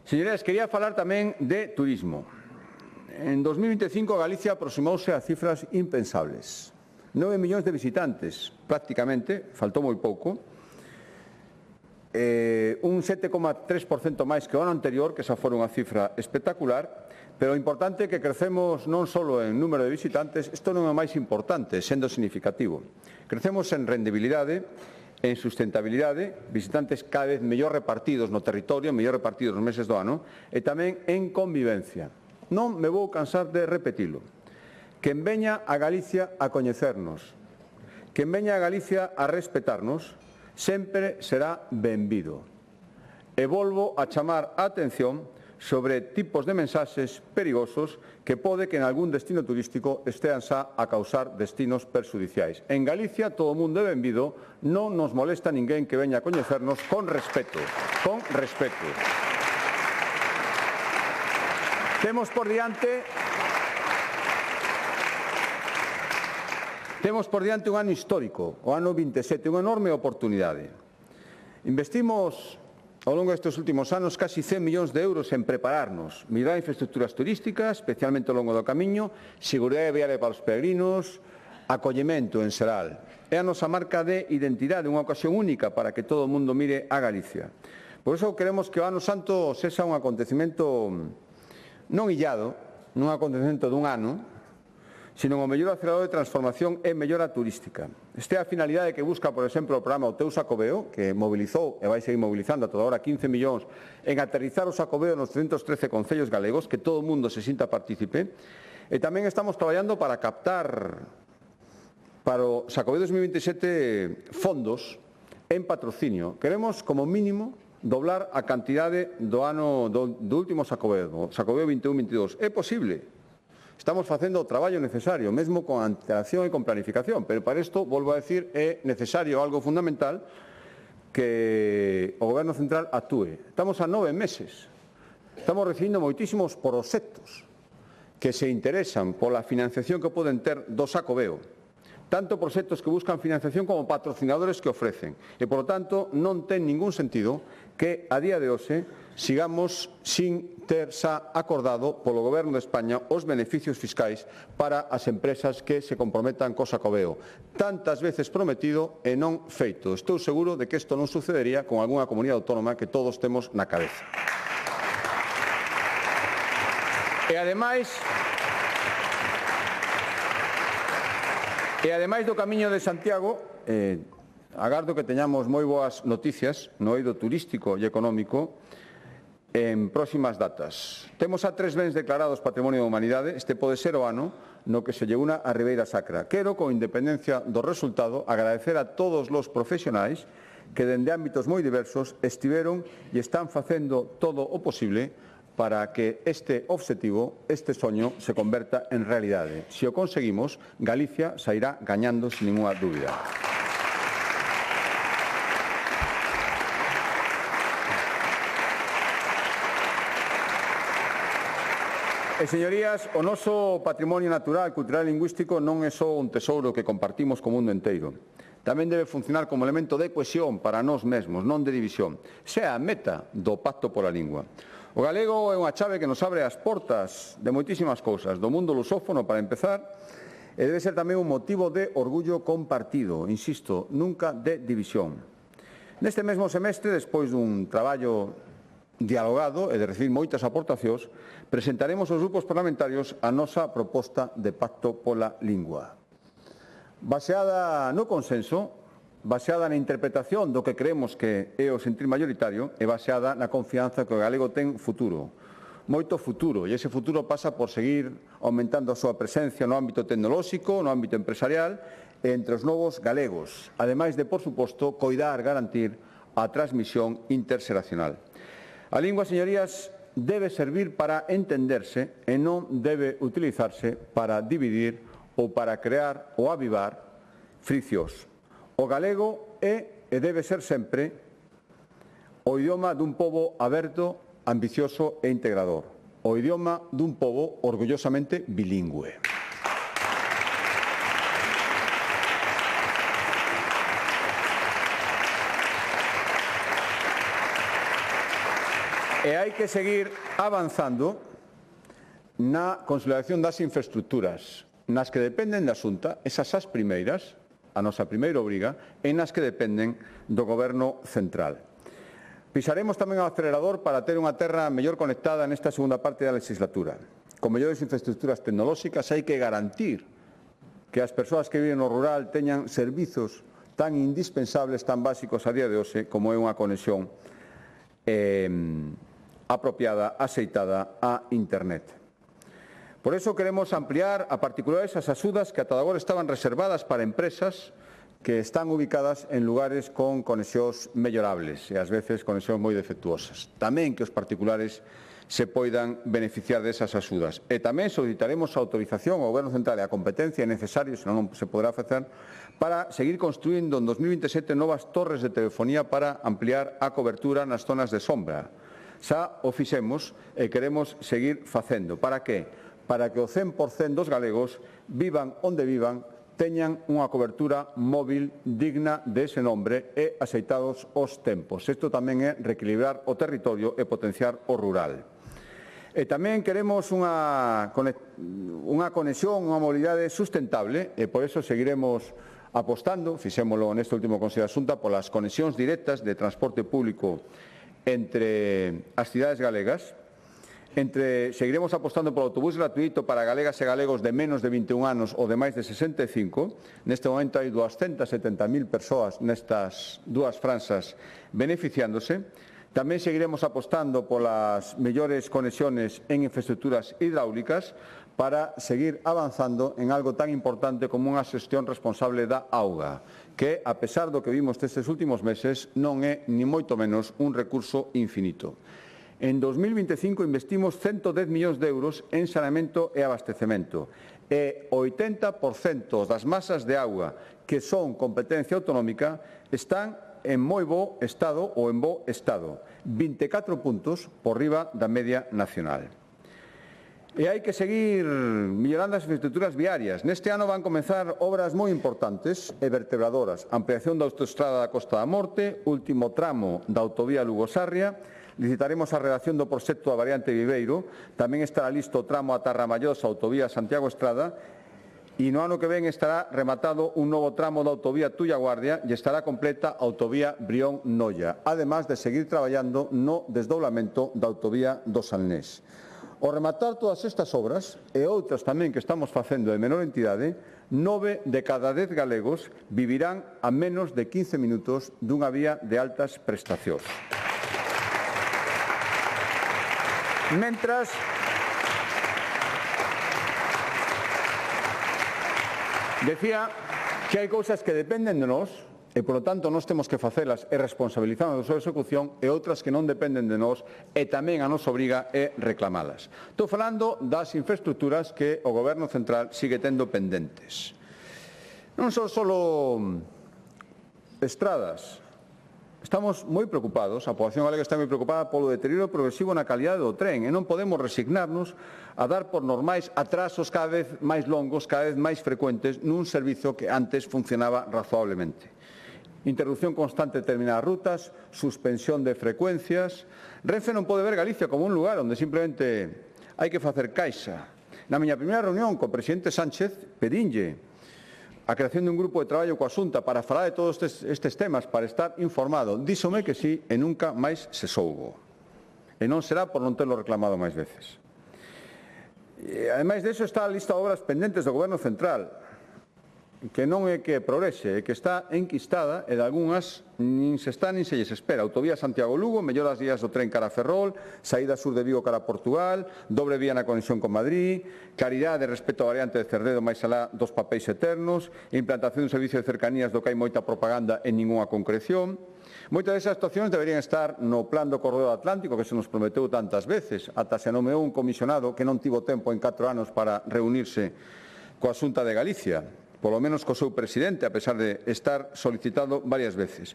Señorías, quería falar tamén de turismo. En 2025 Galicia aproximouse a cifras impensables. 9 millóns de visitantes, prácticamente, faltou moi pouco, un 7,3% máis que o ano anterior, que esa fora unha cifra espectacular, pero o importante é que crecemos non só en número de visitantes, isto non é o máis importante, sendo significativo. Crecemos en rendibilidade, en sustentabilidade, visitantes cada vez mellor repartidos no territorio, mellor repartidos nos meses do ano, e tamén en convivencia. Non me vou cansar de repetilo. Quen veña a Galicia a coñecernos, quen veña a Galicia a respetarnos, sempre será benvido. E volvo a chamar a atención sobre tipos de mensaxes perigosos que pode que en algún destino turístico estean xa a causar destinos perxudiciais. En Galicia todo o mundo é benvido, non nos molesta ninguén que veña a coñecernos con respeto, con respeto. Temos por diante un ano histórico, o ano 27, unha enorme oportunidade. Investimos ao longo destes últimos anos casi 100 millóns de euros en prepararnos, mellorar infraestructuras turísticas, especialmente ao longo do camiño, seguridade viaria para os peregrinos, acollemento en xeral. É a nosa marca de identidade, unha ocasión única para que todo o mundo mire a Galicia. Por iso queremos que o Ano Santo sexa un acontecemento non illado, non un acontecemento dun ano, sino o mellor acelerador de transformación e mellora turística. Esta é a finalidade que busca, por exemplo, o programa O Teu Xacobeo, que mobilizou e vai seguir mobilizando a toda hora 15 millóns en aterrizar o Xacobeo nos 313 concellos galegos, que todo o mundo se sinta partícipe. E tamén estamos traballando para captar para o Xacobeo 2027 fondos en patrocinio. Queremos, como mínimo, doblar a cantidade do último Xacobeo, o Xacobeo 21-22. É posible. Estamos facendo o traballo necesario, mesmo con antelación e con planificación, pero para isto, volvo a decir, é necesario algo fundamental que o Goberno Central actúe. Estamos a 9 meses. Estamos recibindo moitísimos proxectos que se interesan pola financiación que poden ter do Xacobeo. Tanto proxectos que buscan financiación como patrocinadores que ofrecen. E, por lo tanto, non ten ningún sentido que a día de hoxe sigamos sin ter xa acordado polo Goberno de España os beneficios fiscais para as empresas que se comprometan co Xacobeo. Tantas veces prometido e non feito. Estou seguro de que isto non sucedería con algunha comunidade autónoma que todos temos na cabeza. E ademais do Camiño de Santiago, agardo que teñamos moi boas noticias no eido turístico e económico en próximas datas. Temos a 3 bens declarados Patrimonio da Humanidade. Este pode ser o ano no que se lle una a Ribeira Sacra. Quero, con independencia do resultado, agradecer a todos os profesionais que, dende ámbitos moi diversos, estiveron e están facendo todo o posible para que este obxectivo, este soño, se converta en realidade. Se o conseguimos, Galicia sairá gañando sin ninguna dúbida. E, señorías, o noso patrimonio natural, cultural e lingüístico non é só un tesouro que compartimos co mundo inteiro. Tamén debe funcionar como elemento de cohesión para nós mesmos, non de división. Esa é a meta do Pacto pola Lingua. O galego é unha chave que nos abre as portas de moitísimas cousas, do mundo lusófono para empezar, e debe ser tamén un motivo de orgullo compartido, insisto, nunca de división. Neste mesmo semestre, despois dun traballo dialogado e de recibir moitas aportacións, presentaremos aos grupos parlamentarios a nosa proposta de Pacto pola Lingua. Baseada no consenso, baseada na interpretación do que creemos que é o sentir mayoritario e baseada na confianza que o galego ten futuro. Moito futuro, e ese futuro pasa por seguir aumentando a súa presencia no ámbito tecnolóxico, no ámbito empresarial e entre os novos galegos, ademais de, por suposto, coidar, garantir a transmisión interxeracional. A lingua, señorías, debe servir para entenderse e non debe utilizarse para dividir ou para crear ou avivar friccións. O galego é e debe ser sempre o idioma dun pobo aberto, ambicioso e integrador. O idioma dun pobo orgullosamente bilingüe. E hai que seguir avanzando na consolidación das infraestructuras, nas que dependen da Xunta, esas as primeiras, a nosa primeira obriga, e nas que dependen do Goberno central. Pisaremos tamén o acelerador para ter unha terra mellor conectada nesta segunda parte da legislatura. Con mellores infraestructuras tecnolóxicas hai que garantir que as persoas que viven no rural teñan servizos tan indispensables, tan básicos a día de hoxe, como é unha conexión apropiada, axeitada a Internet. Por eso queremos ampliar a particulares as axudas que ata agora estaban reservadas para empresas que están ubicadas en lugares con conexións mellorables e, ás veces, conexións moi defectuosas. Tamén que os particulares se poidan beneficiar desas axudas. E tamén solicitaremos a autorización ao Goberno Central e a competencia necesaria, senón non se poderá facer, para seguir construindo en 2027 novas torres de telefonía para ampliar a cobertura nas zonas de sombra. Xa o fixemos e queremos seguir facendo. Para que? Para que o 100% dos galegos vivan onde vivan, teñan unha cobertura móvil digna dese nombre e axeitados os tempos. Isto tamén é reequilibrar o territorio e potenciar o rural. E tamén queremos unha conexión, unha mobilidade sustentable e por eso seguiremos apostando, fixémolo neste último Consello da Xunta, polas conexións directas de transporte público entre as cidades galegas. Seguiremos apostando polo autobús gratuito para galegas e galegos de menos de 21 anos ou de máis de 65. Neste momento hai 270.000 persoas nestas dúas franxas beneficiándose. Tamén seguiremos apostando polas mellores conexiones en infraestructuras hidráulicas para seguir avanzando en algo tan importante como unha xestión responsable da auga, que, a pesar do que vimos destes últimos meses, non é, ni moito menos, un recurso infinito. En 2025 investimos 110 millóns de euros en saneamento e abastecemento e o 80% das masas de auga que son competencia autonómica están en moi bo estado ou en bo estado, 24 puntos por riba da media nacional. E hai que seguir mellorando as infraestructuras viarias. Neste ano van comenzar obras moi importantes e vertebradoras. Ampliación da autoestrada da Costa da Morte, último tramo da autovía Lugo-Sarria. Licitaremos a redacción do proxecto da variante Viveiro. Tamén estará listo o tramo a Tarramallosa, autovía Santiago Estrada. E no ano que ven estará rematado un novo tramo da autovía Tulla Guardia e estará completa a autovía Brión-Noia, además de seguir traballando no desdoblamento da autovía do Salnés. Ao rematar todas estas obras e outras tamén que estamos facendo de menor entidade, 9 de cada 10 galegos vivirán a menos de 15 minutos dunha vía de altas prestacións. Mentras, decía que hai cousas que dependen de nós e, polo tanto, nós temos que facelas e responsabilizarnos da súa execución e outras que non dependen de nós e tamén a nosa obriga é reclamalas. Estou falando das infraestructuras que o Goberno Central sigue tendo pendentes. Non son só estradas, Estamos moi preocupados, a poboación galega está moi preocupada polo deterioro progresivo na calidade do tren e non podemos resignarnos a dar por normais atrasos cada vez máis longos, cada vez máis frecuentes nun servizo que antes funcionaba razoablemente. Interrupción constante de determinadas rutas, suspensión de frecuencias. Renfe non pode ver Galicia como un lugar onde simplemente hai que facer caixa. Na miña primeira reunión co presidente Sánchez pedinlle a creación dun grupo de traballo coa Xunta para falar de todos estes temas, para estar informado. Díxome que sí e nunca máis se soubo. E non será por non terlo reclamado máis veces. Ademais disso, está a lista de obras pendentes do Goberno Central, que non é que progrese, é que está enquistada e de algunhas nin se está nin se lles espera. Autovía Santiago-Lugo, melloras vías do tren cara a Ferrol, saída sur de Vigo cara a Portugal, dobre vía na conexión con Madrid, claridade respecto á variante de Cerdedo máis alá dos papéis eternos, implantación dun servicio de cercanías do que hai moita propaganda e ningunha concreción. Moitas desas actuacións deberían estar no plan do Corredor Atlántico que se nos prometeu tantas veces, ata se nomeou un comisionado que non tivo tempo en 4 anos para reunirse coa Xunta de Galicia, polo menos co seu presidente, a pesar de estar solicitado varias veces.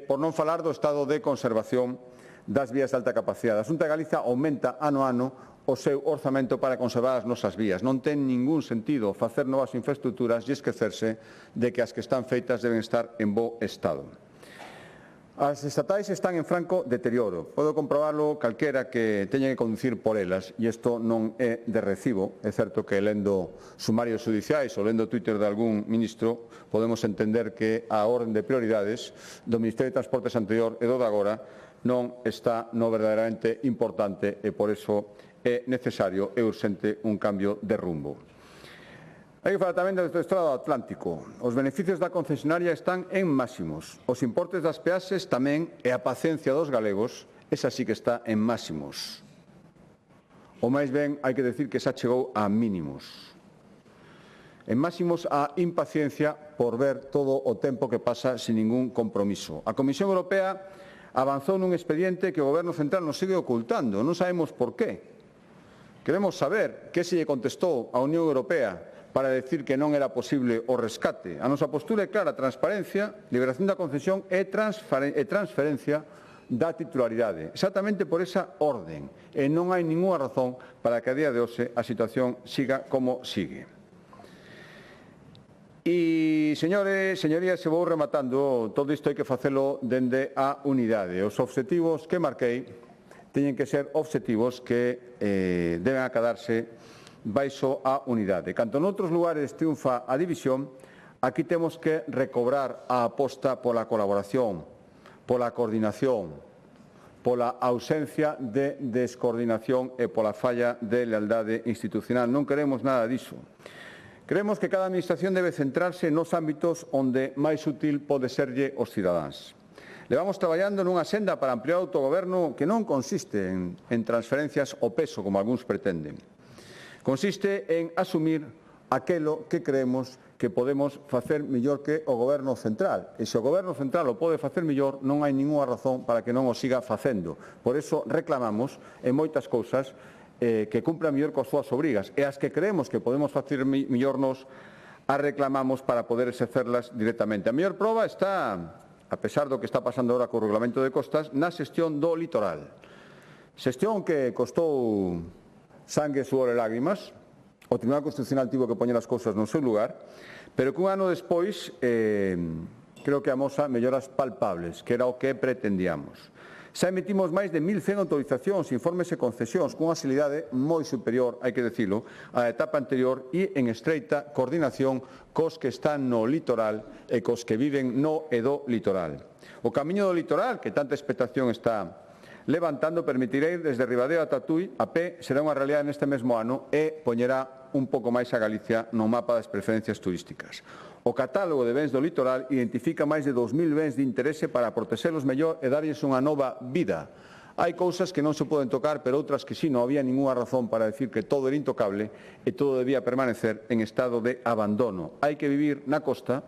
Por non falar do estado de conservación das vías de alta capacidade. A Xunta de Galicia aumenta ano a ano o seu orzamento para conservar as nosas vías. Non ten ningún sentido facer novas infraestructuras e esquecerse de que as que están feitas deben estar en bo estado. As estatais están en franco deterioro. Podo comprobarlo calquera que teña que conducir por elas, e isto non é de recibo. É certo que lendo sumarios judiciais ou lendo Twitter de algún ministro podemos entender que a orden de prioridades do Ministerio de Transportes anterior e do de agora non está no verdadeiramente importante e por iso é necesario e urxente un cambio de rumbo. Hai que falar tamén do Autoestrada do Atlántico. Os beneficios da concesionaria están en máximos. Os importes das peaxes tamén e a paciencia dos galegos, esa sí que está en máximos. O máis ben, hai que decir que xa chegou a mínimos. En máximos a impaciencia por ver todo o tempo que pasa sin ningún compromiso. A Comisión Europea avanzou nun expediente que o Goberno Central nos sigue ocultando. Non sabemos por qué. Queremos saber que se lle contestou a Unión Europea para decir que non era posible o rescate. A nosa postura é clara: transparencia, liberación da concesión e transferencia da titularidade. Exactamente por esa orden. E non hai ningunha razón para que a día de hoxe a situación siga como sigue. E, señorías, se vou rematando, todo isto hai que facelo dende a unidade. Os obxectivos que marquei teñen que ser obxectivos que deben acadarse baixo a unidade. Canto noutros lugares triunfa a división, aquí temos que recobrar a aposta pola colaboración, pola coordinación, pola ausencia de descoordinación e pola falla de lealdade institucional. Non queremos nada diso. Creemos que cada administración debe centrarse nos ámbitos onde máis útil pode serlle aos cidadáns. Levamos traballando nunha senda para ampliar o autogoberno que non consiste en transferencias ao peso, como algúns pretenden. Consiste en asumir aquelo que creemos que podemos facer mellor que o Goberno Central. E se o Goberno Central o pode facer mellor, non hai ningunha razón para que non o siga facendo. Por iso reclamamos en moitas cousas que cumpra mellor coas súas obrigas. E as que creemos que podemos facer mellor nos as reclamamos para poder exercerlas directamente. A mellor proba está, a pesar do que está pasando agora co Regulamento de Costas, na xestión do litoral. Xestión que costou sangue, suor e lágrimas. O Tribunal Constitucional tivo que poñer as cousas no seu lugar, pero que un ano despois creo que amosa melloras palpables, que era o que pretendíamos. Xa emitimos máis de 1.100 autorizacións, informes e concesións cunha agilidade moi superior, hai que decilo, á etapa anterior e en estreita coordinación cos que están no litoral e cos que viven no e do litoral. O camiño do litoral, que tanta expectación está levantando, permitirá ir desde Ribadeo a Tatuí a pé, será unha realidade neste mesmo ano e poñerá un pouco máis a Galicia no mapa das preferencias turísticas. O catálogo de bens do litoral identifica máis de 2.000 bens de interese para protexelos mellor e darlles unha nova vida. Hai cousas que non se poden tocar, pero outras que sí, non había ningunha razón para decir que todo era intocable e todo debía permanecer en estado de abandono. Hai que vivir na costa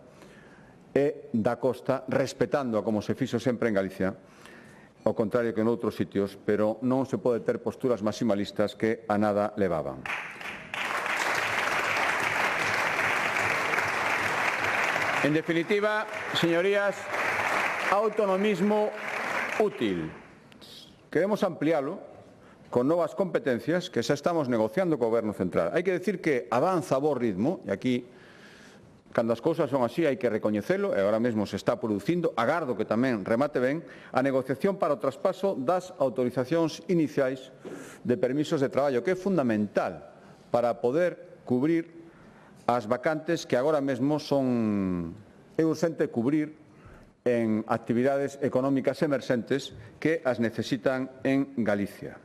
e da costa respetando, como se fixo sempre en Galicia, ao contrario que en outros sitios, pero non se pode ter posturas maximalistas que a nada levaban. En definitiva, señorías, autonomismo útil. Queremos ampliálo con novas competencias que xa estamos negociando co Goberno Central. Hai que decir que avanza a bo ritmo, e aquí, cando as cousas son así, hai que recoñecelo, e agora mesmo se está producindo, agardo que tamén remate ben, a negociación para o traspaso das autorizacións iniciais de permisos de traballo, que é fundamental para poder cubrir as vacantes que agora mesmo é urxente cubrir en actividades económicas emerxentes que as necesitan en Galicia.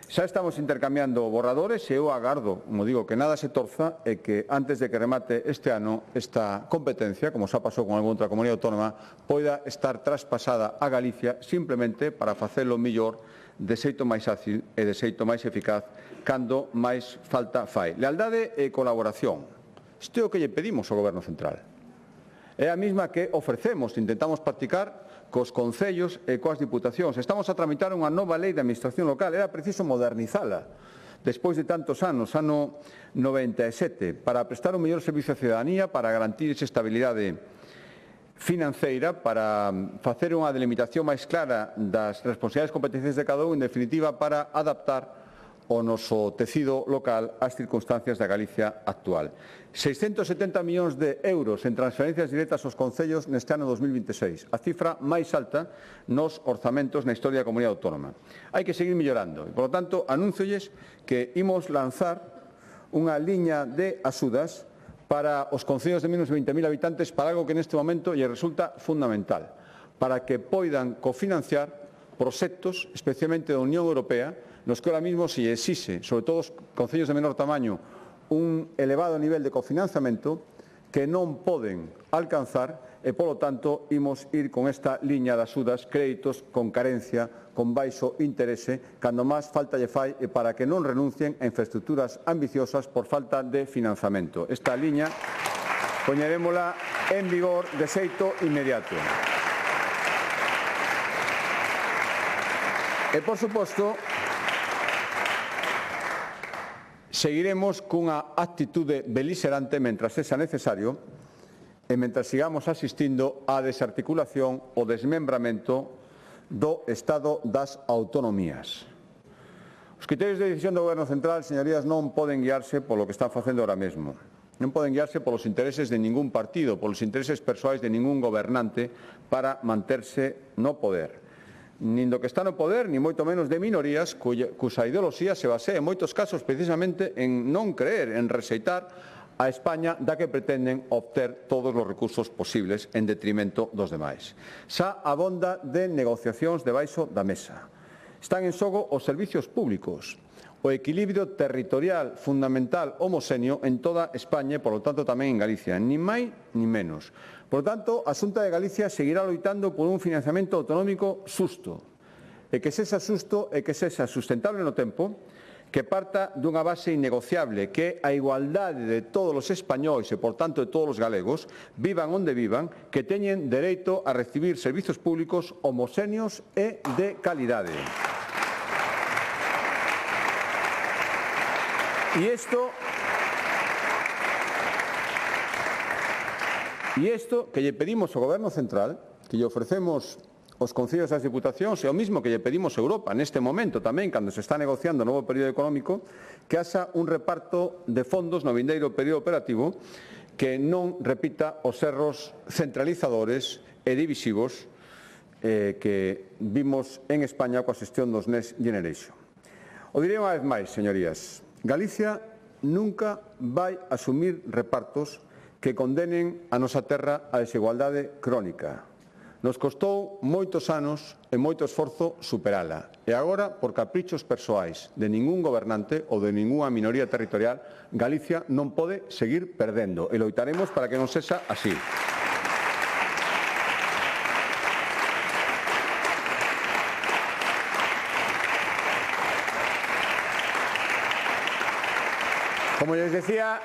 Xa estamos intercambiando borradores e eu agardo, como digo, que nada se torza e que antes de que remate este ano esta competencia, como xa pasou con algunha outra comunidade autónoma, poida estar traspasada a Galicia simplemente para facelo mellor, de xeito máis ágil e de xeito máis eficaz cando máis falta fai. Lealdade e colaboración. Isto é o que lle pedimos ao Goberno Central. É a mesma que ofrecemos, intentamos practicar cos concellos e coas diputacións. Estamos a tramitar unha nova lei de administración local. Era preciso modernizala despois de tantos anos, ano 97, para prestar un mellor servicio á cidadanía, para garantir esa estabilidade financeira, para facer unha delimitación máis clara das responsabilidades e competencias de cada un, en definitiva, para adaptar o noso tecido local ás circunstancias da Galicia actual. 670 millóns de euros en transferencias directas aos concellos neste ano 2026, a cifra máis alta nos orzamentos na historia da comunidade autónoma. Hai que seguir mellorando e, polo tanto, anúnciolles que imos lanzar unha liña de axudas para os concellos de menos de 20.000 habitantes para algo que neste momento lle resulta fundamental, para que poidan cofinanciar proxectos, especialmente da Unión Europea, nos que ahora mismo se exixe, sobre todo os concellos de menor tamaño, un elevado nivel de cofinanciamento que non poden alcanzar e, polo tanto, imos ir con esta liña de axudas, créditos con carencia, con baixo interese, cando máis falta lle fai e para que non renuncien a infraestructuras ambiciosas por falta de financiamento. Esta liña poñerémola en vigor de xeito inmediato. E, por suposto, seguiremos cunha actitude beligerante mentras sexa necesario e mentras sigamos asistindo á desarticulación ou desmembramento do Estado das autonomías. Os criterios de decisión do Goberno Central, señorías, non poden guiarse polo que están facendo ahora mesmo. Non poden guiarse polos intereses de ningún partido, polos intereses persoais de ningún gobernante para manterse no poder. Nin do que está no poder, ni moito menos de minorías cuxa ideoloxía se basea en moitos casos precisamente en non creer, en rexeitar a España da que pretenden obter todos os recursos posibles en detrimento dos demais. Xa abonda de negociacións debaixo da mesa. Están en xogo os servicios públicos, o equilibrio territorial fundamental homoxéneo en toda España e, polo tanto, tamén en Galicia, nin máis nin menos. Por tanto, a Xunta de Galicia seguirá loitando por un financiamento autonómico xusto, e que sexa xusto e que sexa sustentable no tempo, que parta dunha base innegociable, que é a igualdade de todos os españois e, por tanto, de todos os galegos, vivan onde vivan, que teñen dereito a recibir servizos públicos homoxéneos e de calidade. E isto que lle pedimos ao Goberno Central, que lle ofrecemos aos concellos e ás diputacións, é o mismo que lle pedimos a Europa neste momento tamén, cando se está negociando o novo período económico, que haxa un reparto de fondos no vindeiro período operativo que non repita os erros centralizadores e divisivos que vimos en España coa xestión dos Next Generation. O direi unha vez máis, señorías, Galicia nunca vai asumir repartos que condenen a nosa terra á desigualdade crónica. Nos costou moitos anos e moito esforzo superala. E agora, por caprichos persoais de ningún gobernante ou de ningunha minoría territorial, Galicia non pode seguir perdendo. E loitaremos para que non sexa así. Como les decía,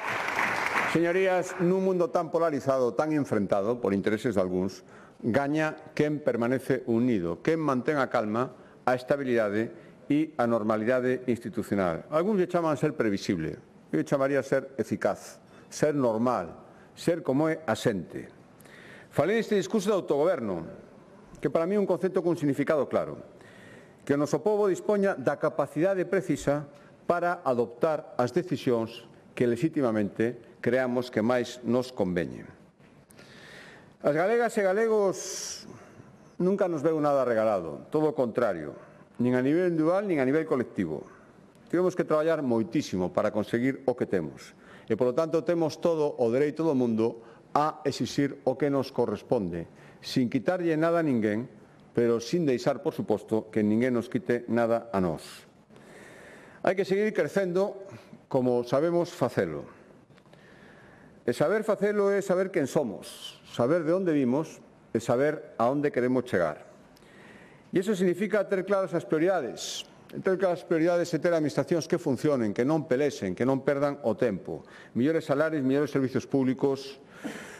señorías, nun mundo tan polarizado, tan enfrentado por intereses de algúns, gaña quen permanece unido, quen mantén a calma, a estabilidade e a normalidade institucional. Algúns lle chaman ser previsible, eu lle chamaría ser eficaz, ser normal, ser como é a xente. Falei neste discurso de autogoberno, que para mí é un concepto con significado claro, que o noso pobo dispoña da capacidade precisa para adoptar as decisións que legitimamente creamos que máis nos conveñen. As galegas e galegos nunca nos veu nada regalado, todo o contrario, nin a nivel individual nin a nivel colectivo. Temos que traballar moitísimo para conseguir o que temos e, polo tanto, temos todo o dereito do mundo a exixir o que nos corresponde, sin quitarlle nada a ninguén, pero sin deixar, por suposto, que ninguén nos quite nada a nós. Hai que seguir crecendo como sabemos facelo. E saber facelo é saber quen somos, saber de onde vimos e saber a onde queremos chegar. E iso significa ter claras as prioridades. Ter claras as prioridades e ter administracións que funcionen, que non pelexen, que non perdan o tempo. Millores salarios, millores servicios públicos,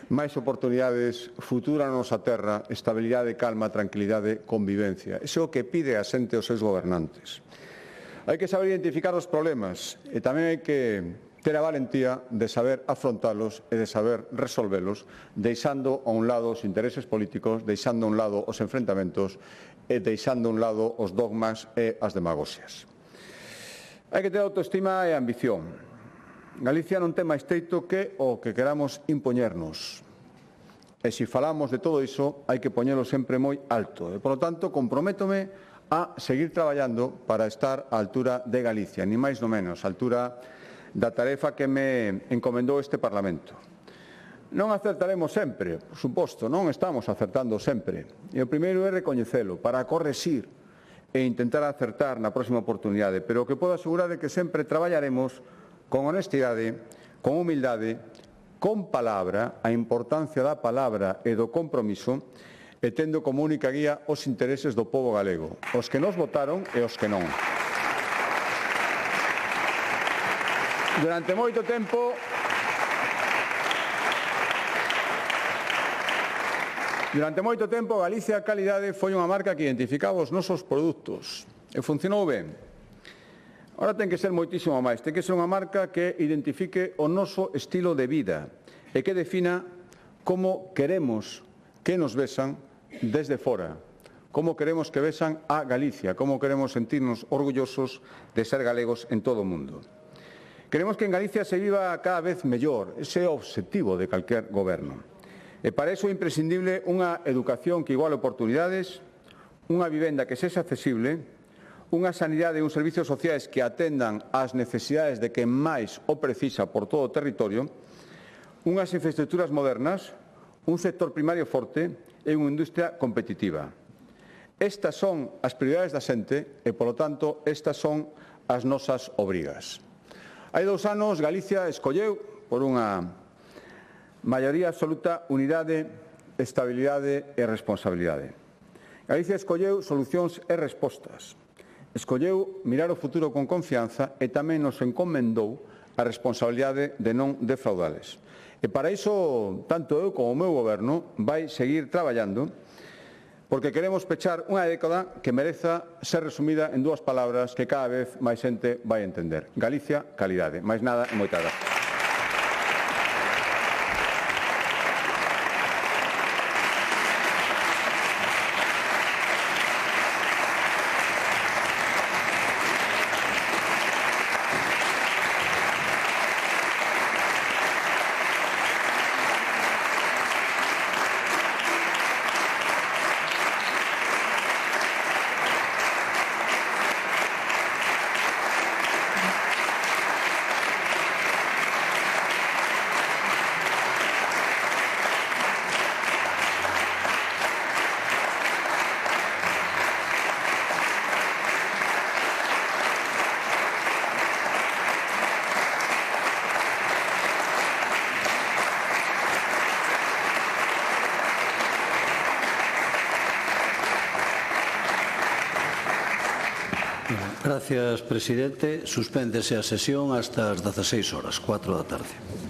máis oportunidades, futura na nosa terra, estabilidade, calma, tranquilidade, convivencia. Iso é o que pide a xente aos seus gobernantes. Hai que saber identificar os problemas e tamén hai que ter a valentía de saber afrontalos e de saber resolvelos, deixando a un lado os intereses políticos, deixando a un lado os enfrentamentos e deixando a un lado os dogmas e as demagoxias. Hai que ter autoestima e ambición. Galicia non ten máis teito que o que queramos impoñernos. E se falamos de todo iso, hai que poñelo sempre moi alto. E, por lo tanto, comprométome a seguir traballando para estar á altura de Galicia, ni máis no menos, á altura da tarefa que me encomendou este Parlamento. Non acertaremos sempre, por suposto, non estamos acertando sempre. E o primeiro é recoñecelo, para correxir e intentar acertar na próxima oportunidade. Pero o que podo asegurar é que sempre traballaremos con honestidade, con humildade, con palabra, a importancia da palabra e do compromiso, e tendo como única guía os intereses do pobo galego, os que nos votaron e os que non. Durante moito tempo Galicia Calidade foi unha marca que identificaba os nosos produtos e funcionou ben. Ahora ten que ser moitísimo máis, ten que ser unha marca que identifique o noso estilo de vida e que defina como queremos que nos vexan desde fora, como queremos que vexan a Galicia, como queremos sentirnos orgullosos de ser galegos en todo o mundo. Queremos que en Galicia se viva cada vez mellor, ese é o obxectivo de calquer goberno. E para iso é imprescindible unha educación que iguale oportunidades, unha vivenda que sexa accesible, unha sanidade e uns servicios sociais que atendan ás necesidades de quen máis o precisa por todo o territorio, unhas infraestructuras modernas, un sector primario forte e unha industria competitiva. Estas son as prioridades da xente e, polo tanto, estas son as nosas obrigas. Hai 2 anos, Galicia escolleu, por unha maioría absoluta, unidade, estabilidade e responsabilidade. Galicia escolleu solucións e respostas. Escolleu mirar o futuro con confianza e tamén nos encomendou a responsabilidade de non defraudales. E para iso, tanto eu como o meu goberno vai seguir traballando porque queremos pechar unha década que mereza ser resumida en 2 palabras que cada vez máis xente vai entender. Galicia, calidade. Máis nada e moitas gracias. Gracias, presidente. Suspéndese a sesión hasta as 16 horas, 4 da tarde.